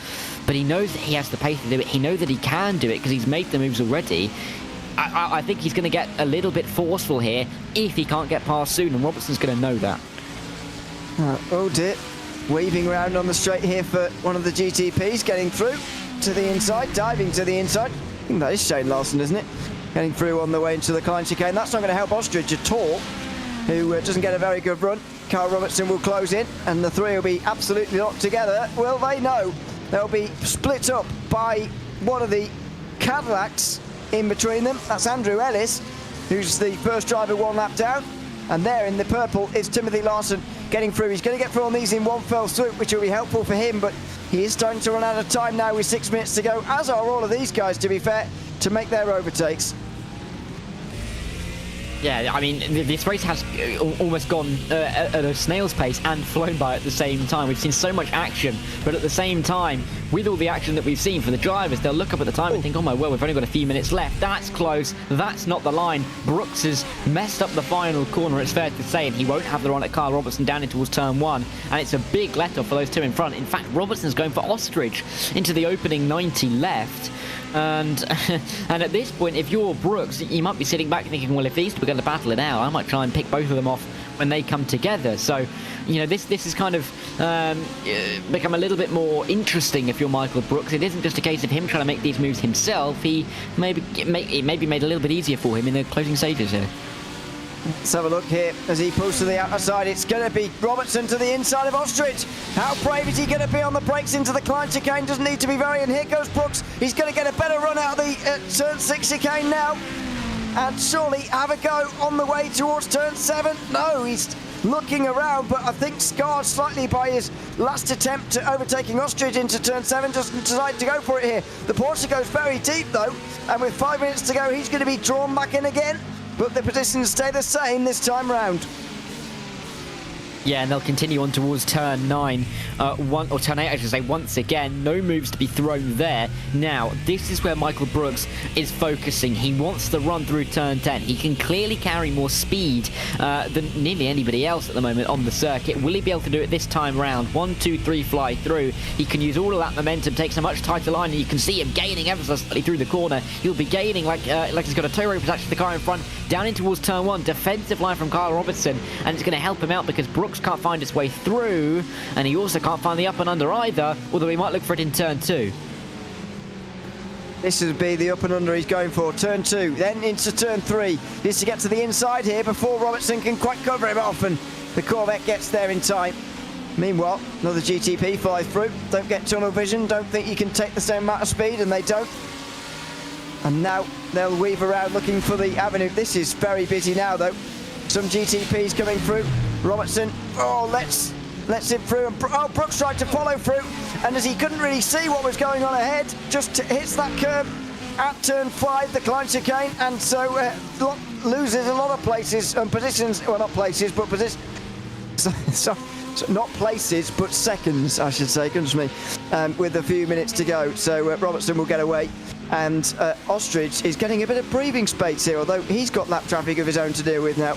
but he knows that he has the pace to do it. He knows that he can do it because he's made the moves already. I think he's going to get a little bit forceful here if he can't get past soon, and Robertson's going to know that. Oh dear, weaving around on the straight here for one of the GTPs, getting through to the inside, diving to the inside. I think that is Shane Larson, isn't it? Getting through on the way into the Klein chicane. That's not going to help Ostrich at all, who doesn't get a very good run. Carl Robertson will close in, and the three will be absolutely locked together. Will they? No. They'll be split up by one of the Cadillacs in between them. That's Andrew Ellis, who's the first driver 1 lap down. And there in the purple is Timothy Larson getting through. He's going to get through on these in one fell swoop, which will be helpful for him, but he is starting to run out of time now with 6 minutes to go, as are all of these guys, to be fair, to make their overtakes. Yeah, I mean, this race has almost gone at a snail's pace and flown by at the same time. We've seen so much action, but at the same time, with all the action that we've seen for the drivers, they'll look up at the time and think, oh my word, we've only got a few minutes left. That's close. That's not the line. Brooks has messed up the final corner, it's fair to say, and he won't have the run at Kyle Robertson down in towards turn 1, and it's a big let-off for those two in front. In fact, Robertson's going for Ostrich into the opening 90 left. And at this point, if you're Brooks, you might be sitting back thinking, well, if these two are going to battle it out, I might try and pick both of them off when they come together. So, you know, this has kind of become a little bit more interesting if you're Michael Brooks. It isn't just a case of him trying to make these moves himself. It may be made a little bit easier for him in the closing stages here. Let's have a look here as he pulls to the outside. It's going to be Robertson to the inside of Ostrich. How brave is he going to be on the brakes into the Klein chicane? Doesn't need to be very. And here goes Brooks. He's going to get a better run out of the turn 6 chicane now. And surely have a go on the way towards turn 7. No, he's looking around, but I think scarred slightly by his last attempt to overtaking Ostrich into turn 7. Doesn't decide to go for it here. The Porsche goes very deep though, and with 5 minutes to go, he's going to be drawn back in again. But the positions stay the same this time round. Yeah, and they'll continue on towards turn 9, or turn 8, I should say, once again. No moves to be thrown there. Now, this is where Michael Brooks is focusing. He wants to run through turn 10. He can clearly carry more speed than nearly anybody else at the moment on the circuit. Will he be able to do it this time round? 1, 2, 3 fly through. He can use all of that momentum, takes a much tighter line, and you can see him gaining ever so slightly through the corner. He'll be gaining like he's got a tow rope attached to the car in front, down in towards turn 1. Defensive line from Kyle Robertson, and it's going to help him out because Brooks can't find his way through, and he also can't find the up and under either, although he might look for it in turn 2. This would be the up and under he's going for. Turn 2, then into turn 3. He needs to get to the inside here before Robertson can quite cover him off, and the Corvette gets there in time. Meanwhile, another GTP flies through. Don't get tunnel vision, don't think you can take the same amount of speed, and they don't. And now they'll weave around looking for the avenue. This is very busy now though. Some GTPs coming through. Robertson, lets him through. And Brooks tried to follow through, and as he couldn't really see what was going on ahead, just hits that curb at turn 5, the Klein chicane, and so loses a lot of places and positions. Well, not places, but positions. So not places, but seconds, I should say. Goodness me, with a few minutes to go. So Robertson will get away. And Ostrich is getting a bit of breathing space here, although he's got lap traffic of his own to deal with now.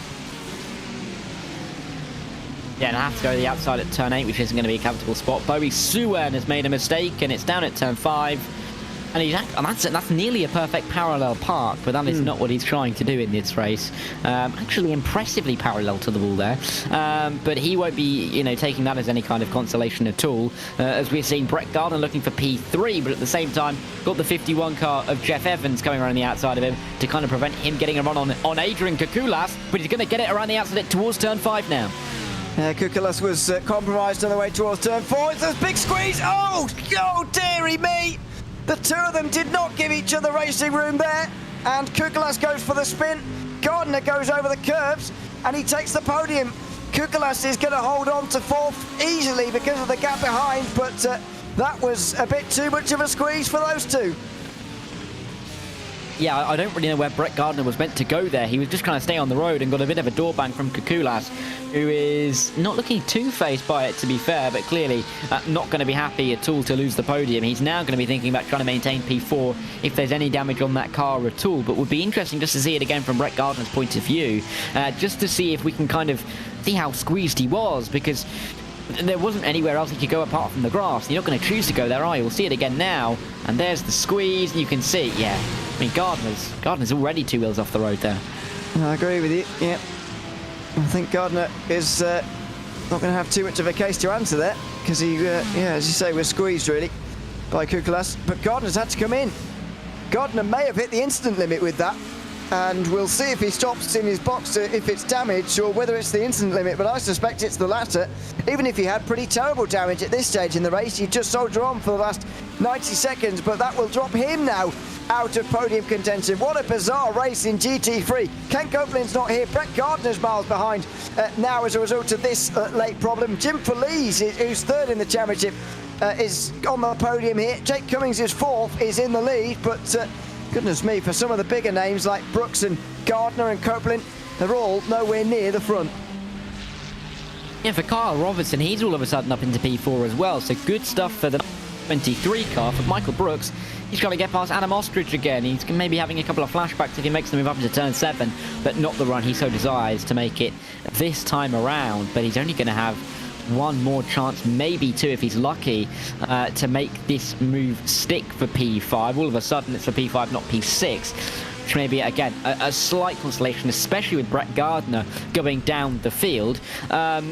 Yeah, and I have to go to the outside at turn 8, which isn't going to be a comfortable spot. Bowie Suwen has made a mistake, and it's down at turn 5. And that's nearly a perfect parallel park, but that is not what he's trying to do in this race. Actually, impressively parallel to the wall there. But he won't be, taking that as any kind of consolation at all. As we're seeing Brett Gardner looking for P3, but at the same time, got the 51 car of Jeff Evans coming around the outside of him to kind of prevent him getting a run on Adrian Kukulas. But he's going to get it around the outside towards turn 5 now. Kukulas was compromised on the way towards turn 4. It's a big squeeze. Oh, dearie me. The two of them did not give each other racing room there, and Kukulas goes for the spin. Gardner goes over the curbs, and he takes the podium. Kukulas is going to hold on to 4th easily because of the gap behind, but that was a bit too much of a squeeze for those two. Yeah, I don't really know where Brett Gardner was meant to go there. He was just trying to stay on the road and got a bit of a door bang from Kukulas, who is not looking too phased by it, to be fair, but clearly not going to be happy at all to lose the podium. He's now going to be thinking about trying to maintain P4 if there's any damage on that car at all, but would be interesting just to see it again from Brett Gardner's point of view, just to see if we can kind of see how squeezed he was, because there wasn't anywhere else he could go apart from the grass. You're not going to choose to go there, are you? We'll see it again now, and there's the squeeze, and you can see, yeah, I mean, Gardner's already 2 wheels off the road there. I agree with you, yeah. I think Gardner is not going to have too much of a case to answer there, because he, as you say, was squeezed really by Kukulas, but Gardner's had to come in. Gardner may have hit the instant limit with that, and we'll see if he stops in his box if it's damaged or whether it's the instant limit, but I suspect it's the latter. Even if he had pretty terrible damage at this stage in the race, he'd just soldier on for the last 90 seconds, but that will drop him now out of podium contention. What a bizarre race in GT3. Ken Copeland's not here. Brett Gardner's miles behind now as a result of this late problem. Jim Feliz, who's 3rd in the championship, is on the podium here. Jake Cummings is 4th, is in the lead, but goodness me, for some of the bigger names like Brooks and Gardner and Copeland, They're all nowhere near the front. Yeah, for Kyle Robertson, he's all of a sudden up into P4 as well, so good stuff for the 23 car. For Michael Brooks, he's trying to get past Adam Ostrich again. He's maybe having a couple of flashbacks if he makes the move up into turn 7, but not the run he so desires to make it this time around. But he's only going to have one more chance, maybe two if he's lucky, to make this move stick for P5. All of a sudden it's for P5, not P6. Which may be, again, a slight consolation, especially with Brett Gardner going down the field. But,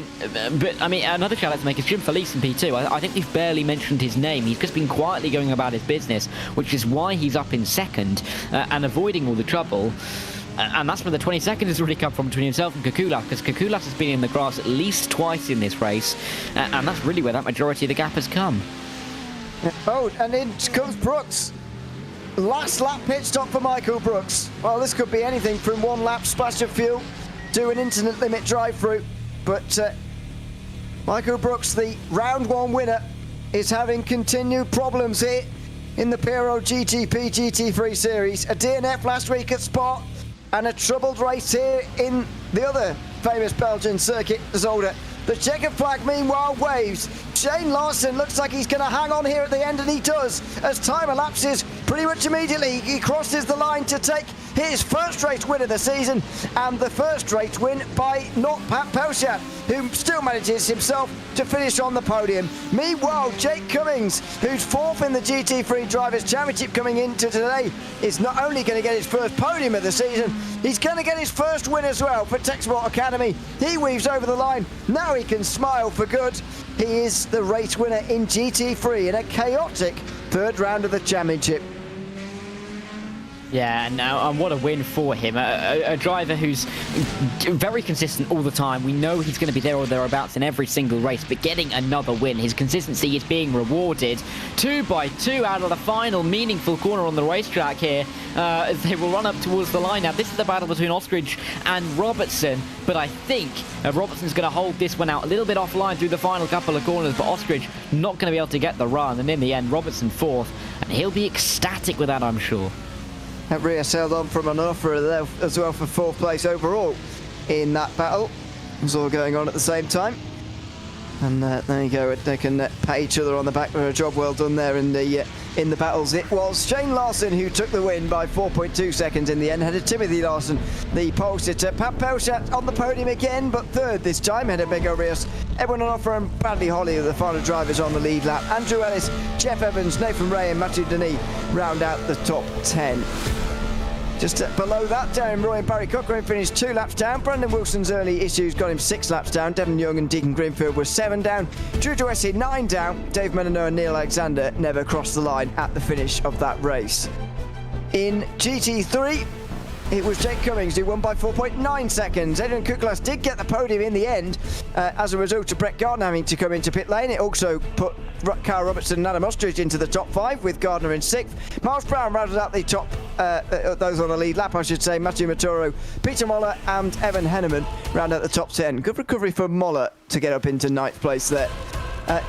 I mean, another shout out to make is Jim Felice in P2. I think we've barely mentioned his name. He's just been quietly going about his business, which is why he's up in second and avoiding all the trouble. And that's where the 22nd has really come from between himself and Kukulas, because Kukulas has been in the grass at least twice in this race, and that's really where that majority of the gap has come. Oh, and in comes Brooks. Last lap pit stop for Michael Brooks. Well, this could be anything from one lap splash of fuel to an incident limit drive-through. But Michael Brooks, the round 1 winner, is having continued problems here in the PRL GTP GT3 Series. A DNF last week at Spa and a troubled race here in the other famous Belgian circuit, Zolder. The checkered flag meanwhile waves. Shane Larson looks like he's going to hang on here at the end, and he does. As time elapses, pretty much immediately he crosses the line to take his first race win of the season, and the first race win by not Pat Pelchat, who still manages himself to finish on the podium. Meanwhile, Jake Cummings, who's 4th in the GT3 Drivers' Championship coming into today, is not only going to get his first podium of the season, he's going to get his first win as well for Tech Sport Academy. He weaves over the line. Now he can smile for good. He is the race winner in GT3 in a chaotic third round of the championship. Yeah, and what a win for him. A driver who's very consistent all the time. We know he's going to be there or thereabouts in every single race, but getting another win, his consistency is being rewarded. 2 by 2 out of the final meaningful corner on the racetrack here, as they will run up towards the line. Now, this is the battle between Ostrich and Robertson, but I think Robertson's going to hold this one out a little bit offline through the final couple of corners, but Ostrich not going to be able to get the run, and in the end, Robertson 4th, and he'll be ecstatic with that, I'm sure. Rios held on from an offer there as well for 4th place overall in that battle. It was all going on at the same time. And there you go, they can pat each other on the back for a job well done there in the battles. It was Shane Larson who took the win by 4.2 seconds in the end, headed Timothy Larson, the pole sitter. Pat Pelchat on the podium again, but 3rd this time, headed Bego Rios. Edwin Onofre and Bradley Holly are the final drivers on the lead lap. Andrew Ellis, Jeff Evans, Nathan Ray and Matthew Denis round out the top 10. Just below that, Darren Roy and Barry Cochrane finished 2 laps down. Brandon Wilson's early issues got him 6 laps down. Devon Young and Deacon Greenfield were 7 down. Drew Duessi 9 down. Dave Menino and Neil Alexander never crossed the line at the finish of that race. In GT3, it was Jake Cummings who won by 4.9 seconds. Adrian Kukulas did get the podium in the end as a result of Brett Gardner having to come into pit lane. It also put Kyle Robertson and Adam Ostrich into the top 5 with Gardner in 6th. Miles Brown rounded out the top, those on the lead lap, I should say. Matthew Maturo, Peter Moller and Evan Henneman round out the top 10. Good recovery for Moller to get up into 9th place there.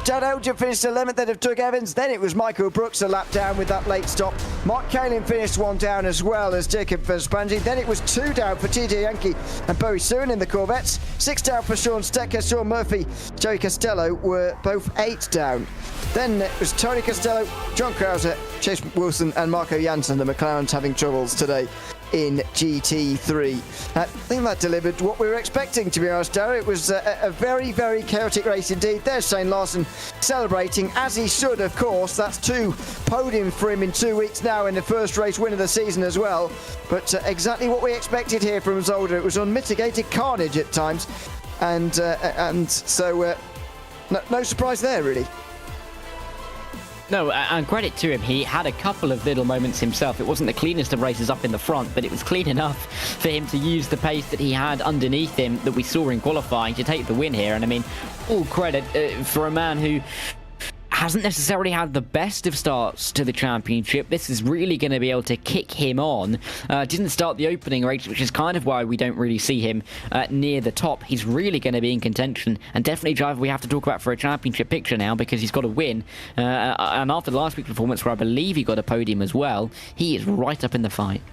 Chad Elgin finished 11th ahead of Doug Evans. Then it was Michael Brooks a lap down with that late stop. Mark Kalin finished 1 down as well as Jacob Verspangi. Then it was 2 down for TJ Yankee and Bowie Soon in the Corvettes. 6 down for Sean Stecker, Sean Murphy, Joey Costello were both 8 down. Then it was Tony Costello, John Krauser, Chase Wilson and Marco Janssen. The McLarens having troubles today in GT3. I think that delivered what we were expecting, to be honest, Darryl. It was a very, very chaotic race indeed. There's Shane Larson celebrating, as he should, of course. That's 2 podiums for him in 2 weeks now in the first race win of the season as well. But exactly what we expected here from Zolder. It was unmitigated carnage at times. And so no surprise there, really. No, and credit to him, he had a couple of little moments himself. It wasn't the cleanest of races up in the front, but it was clean enough for him to use the pace that he had underneath him that we saw in qualifying to take the win here. And I mean, all credit for a man who hasn't necessarily had the best of starts to the championship. This is really going to be able to kick him on. Didn't start the opening race, which is kind of why we don't really see him near the top. He's really going to be in contention, and definitely a driver we have to talk about for a championship picture now, because he's got to win. And after the last week's performance, where I believe he got a podium as well, he is right up in the fight.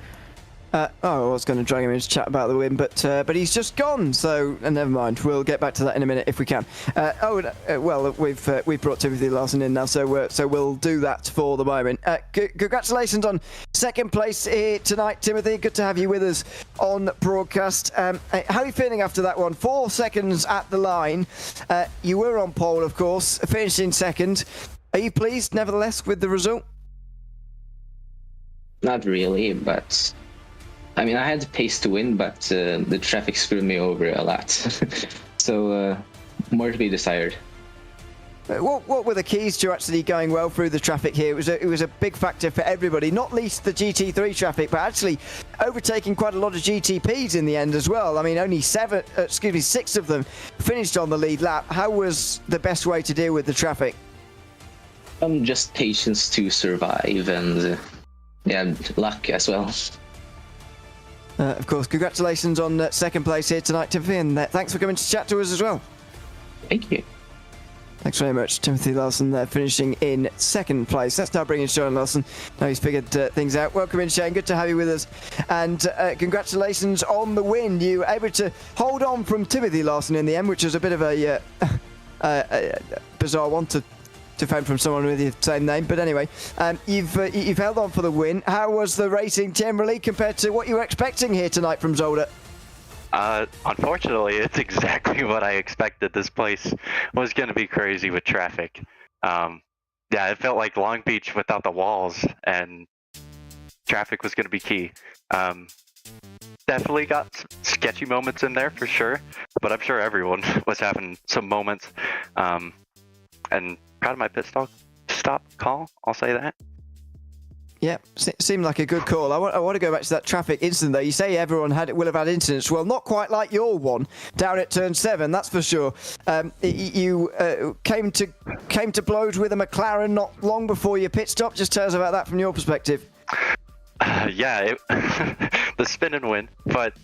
I was going to drag him into chat about the win, but he's just gone. So never mind. We'll get back to that in a minute if we can. Well, we've brought Timothy Larson in now, so we'll do that for the moment. Congratulations on second place here tonight, Timothy. Good to have you with us on broadcast. How are you feeling after that one? 4 seconds at the line. You were on pole, of course, finishing second. Are you pleased, nevertheless, with the result? Not really, but I mean, I had the pace to win, but the traffic screwed me over a lot. So more to be desired. What were the keys to actually going well through the traffic here? It was a big factor for everybody, not least the GT3 traffic, but actually overtaking quite a lot of GTPs in the end as well. I mean, only 6 of them finished on the lead lap. How was the best way to deal with the traffic? Just patience to survive and yeah, luck as well. Of course, congratulations on second place here tonight, Timothy, and thanks for coming to chat to us as well. Thank you. Thanks very much, Timothy Larson there, finishing in second place. Let's now bring in Shane Larson. Now he's figured things out. Welcome in, Shane. Good to have you with us. And congratulations on the win. You were able to hold on from Timothy Larson in the end, which was a bit of a bizarre one to defend from someone with the same name, but anyway, you've held on for the win. How was the racing generally compared to what you were expecting here tonight from Zolder? Unfortunately, it's exactly what I expected. This place was going to be crazy with traffic. Yeah, it felt like Long Beach without the walls, and traffic was going to be key. Definitely got some sketchy moments in there for sure, but I'm sure everyone was having some moments. And proud of my pit stop call, I'll say that. Yeah, seemed like a good call. I want to go back to that traffic incident though. You say everyone will have had incidents. Well, not quite like your one down at turn 7, that's for sure. You came to blows with a McLaren not long before your pit stop. Just tell us about that from your perspective. Yeah, the spin and win, but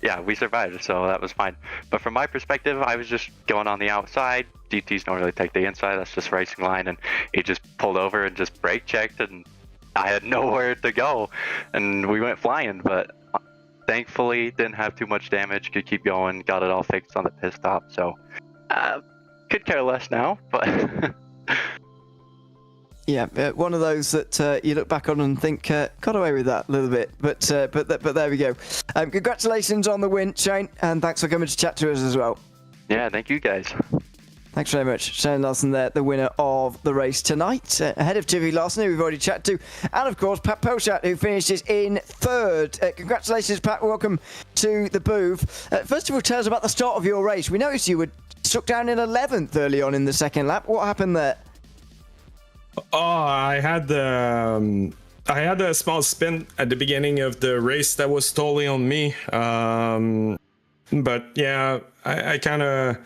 yeah, we survived, so that was fine. But from my perspective, I was just going on the outside. DTs don't really take the inside, that's just racing line, and he just pulled over and just brake checked, and I had nowhere to go, and we went flying, but thankfully didn't have too much damage, could keep going, got it all fixed on the pit stop, so could care less now, but... Yeah, one of those that you look back on and think, got away with that a little bit. But there we go. Congratulations on the win, Shane, and thanks for coming to chat to us as well. Yeah, thank you guys. Thanks very much. Shane Larson there, the winner of the race tonight. Ahead of Timothy Larson, who we've already chatted to. And of course, Pat Poshat, who finishes in third. Congratulations, Pat. Welcome to the booth. First of all, tell us about the start of your race. We noticed you were struck down in 11th early on in the second lap. What happened there? Oh, I had a small spin at the beginning of the race that was totally on me. But yeah, I kind of,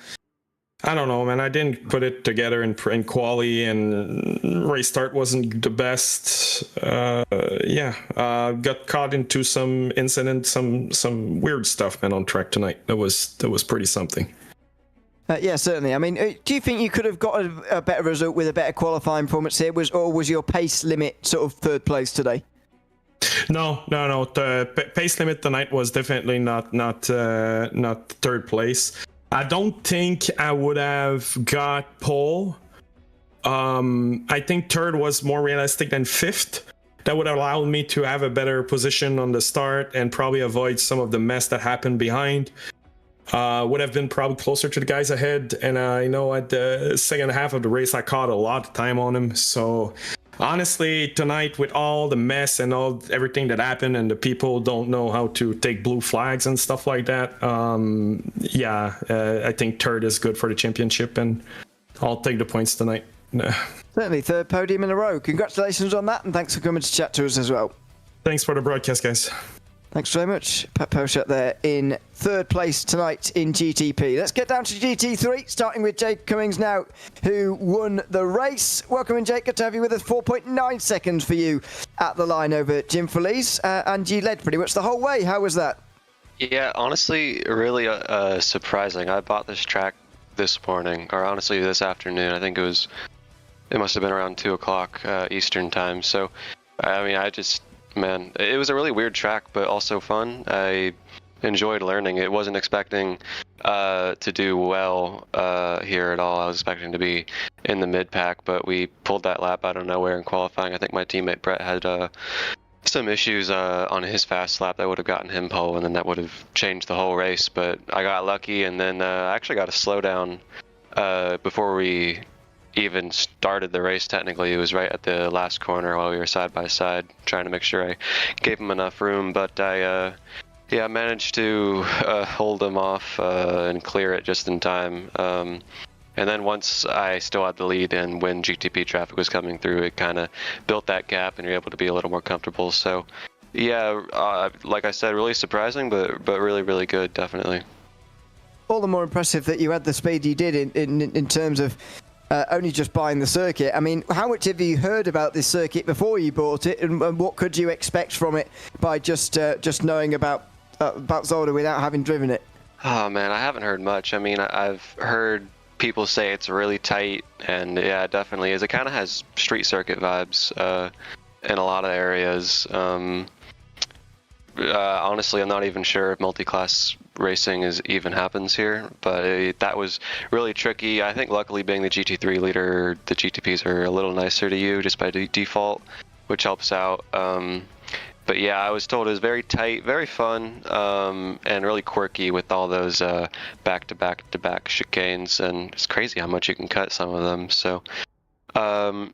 I don't know, man. I didn't put it together in quali, and race start wasn't the best. Got caught into some incident, some weird stuff, man, on track tonight. That was pretty something. Yeah, certainly. I mean, do you think you could have got a better result with a better qualifying performance here? Was your pace limit sort of third place today? No. The pace limit tonight was definitely not third place. I don't think I would have got pole. I think third was more realistic than fifth. That would allow me to have a better position on the start and probably avoid some of the mess that happened behind. Would have been probably closer to the guys ahead, and I know at the second half of the race I caught a lot of time on him. So honestly, tonight with all the mess and everything that happened, and the people don't know how to take blue flags and stuff like that, I think third is good for the championship, and I'll take the points tonight. Certainly, third podium in a row. Congratulations on that, and thanks for coming to chat to us as well. Thanks for the broadcast, guys. Thanks very much. Pat Poshat there in third place tonight in GTP. Let's get down to GT3, starting with Jake Cummings now, who won the race. Welcome in, Jake. Good to have you with us. 4.9 seconds for you at the line over Jim Felice, and you led pretty much the whole way. How was that? Yeah, honestly, really surprising. I bought this track this morning, or honestly this afternoon. I think it must have been around 2 o'clock Eastern time. So, I mean, man, it was a really weird track, but also fun. I enjoyed learning. It wasn't expecting to do well here at all. I was expecting to be in the mid pack, but we pulled that lap out of nowhere in qualifying. I think my teammate Brett had some issues on his fast lap that would have gotten him pole, and then that would have changed the whole race. But I got lucky, and then I actually got a slowdown before we even started the race. Technically, it was right at the last corner while we were side by side, trying to make sure I gave him enough room. But I managed to hold him off and clear it just in time. And then once I still had the lead, and when GTP traffic was coming through, it kind of built that gap, and you're able to be a little more comfortable. So, yeah, like I said, really surprising, but really, really good, definitely. All the more impressive that you had the speed you did in terms of only just buying the circuit. I mean, how much have you heard about this circuit before you bought it, and what could you expect from it by just knowing about Zolder without having driven it? Oh man, I haven't heard much. I mean, I've heard people say it's really tight, and yeah, it definitely is. It kind of has street circuit vibes in a lot of areas. Honestly, I'm not even sure if multi-class racing even happens here, but that was really tricky. I think luckily being the GT3 leader, the GTPs are a little nicer to you just by default, which helps out. But yeah, I was told it was very tight, very fun, and really quirky with all those back-to-back chicanes, and it's crazy how much you can cut some of them. So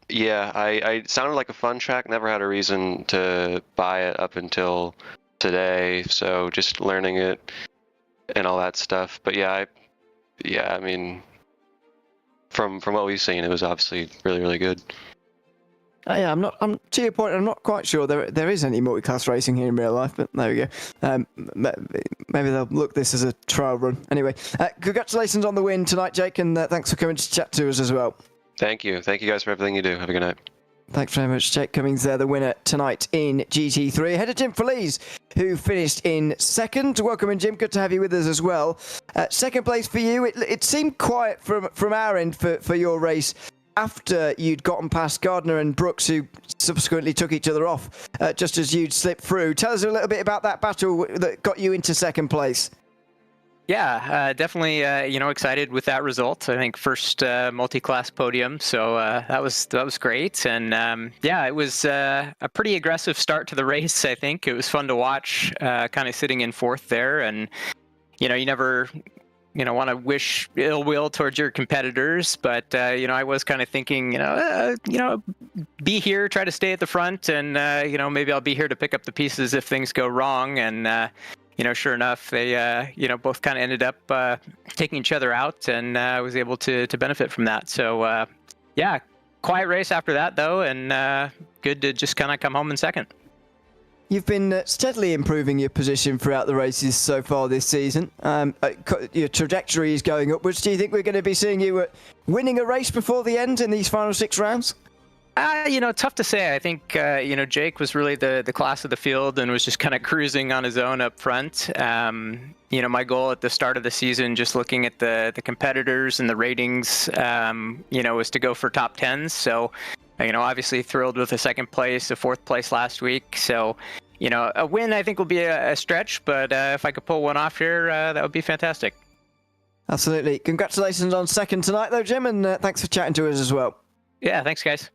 yeah, I sounded like a fun track. Never had a reason to buy it up until today, so just learning it and all that stuff. But yeah, I mean, from what we've seen, it was obviously really, really good. Yeah, I'm to your point, I'm not quite sure there is any multi-class racing here in real life, but there we go. Maybe they'll look this as a trial run. Anyway, congratulations on the win tonight, Jake, and thanks for coming to chat to us as well. Thank you guys for everything you do. Have a good night. Thanks very much, Jake Cummings there, the winner tonight in GT3. Ahead of Jim Feliz, who finished in second. Welcome in, Jim. Good to have you with us as well. Second place for you. It seemed quiet from our end for your race after you'd gotten past Gardner and Brooks, who subsequently took each other off just as you'd slipped through. Tell us a little bit about that battle that got you into second place. Yeah, definitely, excited with that result. I think first multi-class podium, so that was great. And yeah, it was a pretty aggressive start to the race. I think it was fun to watch, kind of sitting in fourth there. And you never want to wish ill will towards your competitors, but I was kind of thinking, be here, try to stay at the front, and maybe I'll be here to pick up the pieces if things go wrong. And sure enough, they both kind of ended up taking each other out, and I was able to benefit from that. So yeah, quiet race after that though, and good to just kind of come home in second. You've been steadily improving your position throughout the races so far this season. Your trajectory is going upwards. Do you think we're going to be seeing you winning a race before the end in these final 6 rounds? Tough to say. I think, Jake was really the class of the field and was just kind of cruising on his own up front. My goal at the start of the season, just looking at the competitors and the ratings, was to go for top 10s. So, obviously thrilled with a second place, a fourth place last week. So, a win I think will be a stretch, but if I could pull one off here, that would be fantastic. Absolutely. Congratulations on second tonight though, Jim, and thanks for chatting to us as well. Yeah, thanks guys.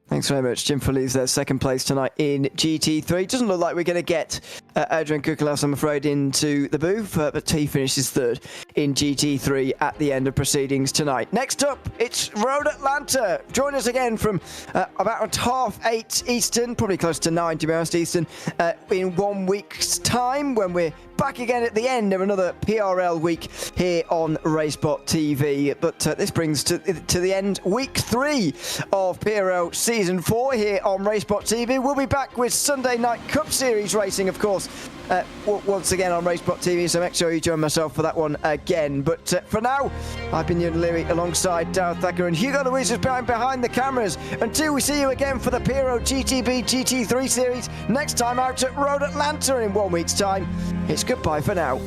Thanks very much. Jim Feliz there, second place tonight in GT3. Doesn't look like we're going to get Adrian Kukulas, I'm afraid, into the booth, but he finishes third in GT3 at the end of proceedings tonight. Next up, it's Road Atlanta. Join us again from about 8:30 Eastern, probably close to 9 to be honest, Eastern, in 1 week's time, when we're back again at the end of another PRL week here on RaceSpotTV. But this brings to the end week 3 of PRL Season 4 here on RaceSpotTV. We'll be back with Sunday Night Cup Series racing, of course, once again on RaceSpotTV, so make sure you join myself for that one again. But for now, I've been Ewan Leary alongside Darrell Thacker and Hugo Louise is behind the cameras. Until we see you again for the PRL GTP GT3 Series next time out at Road Atlanta in 1 week's time, it's goodbye for now.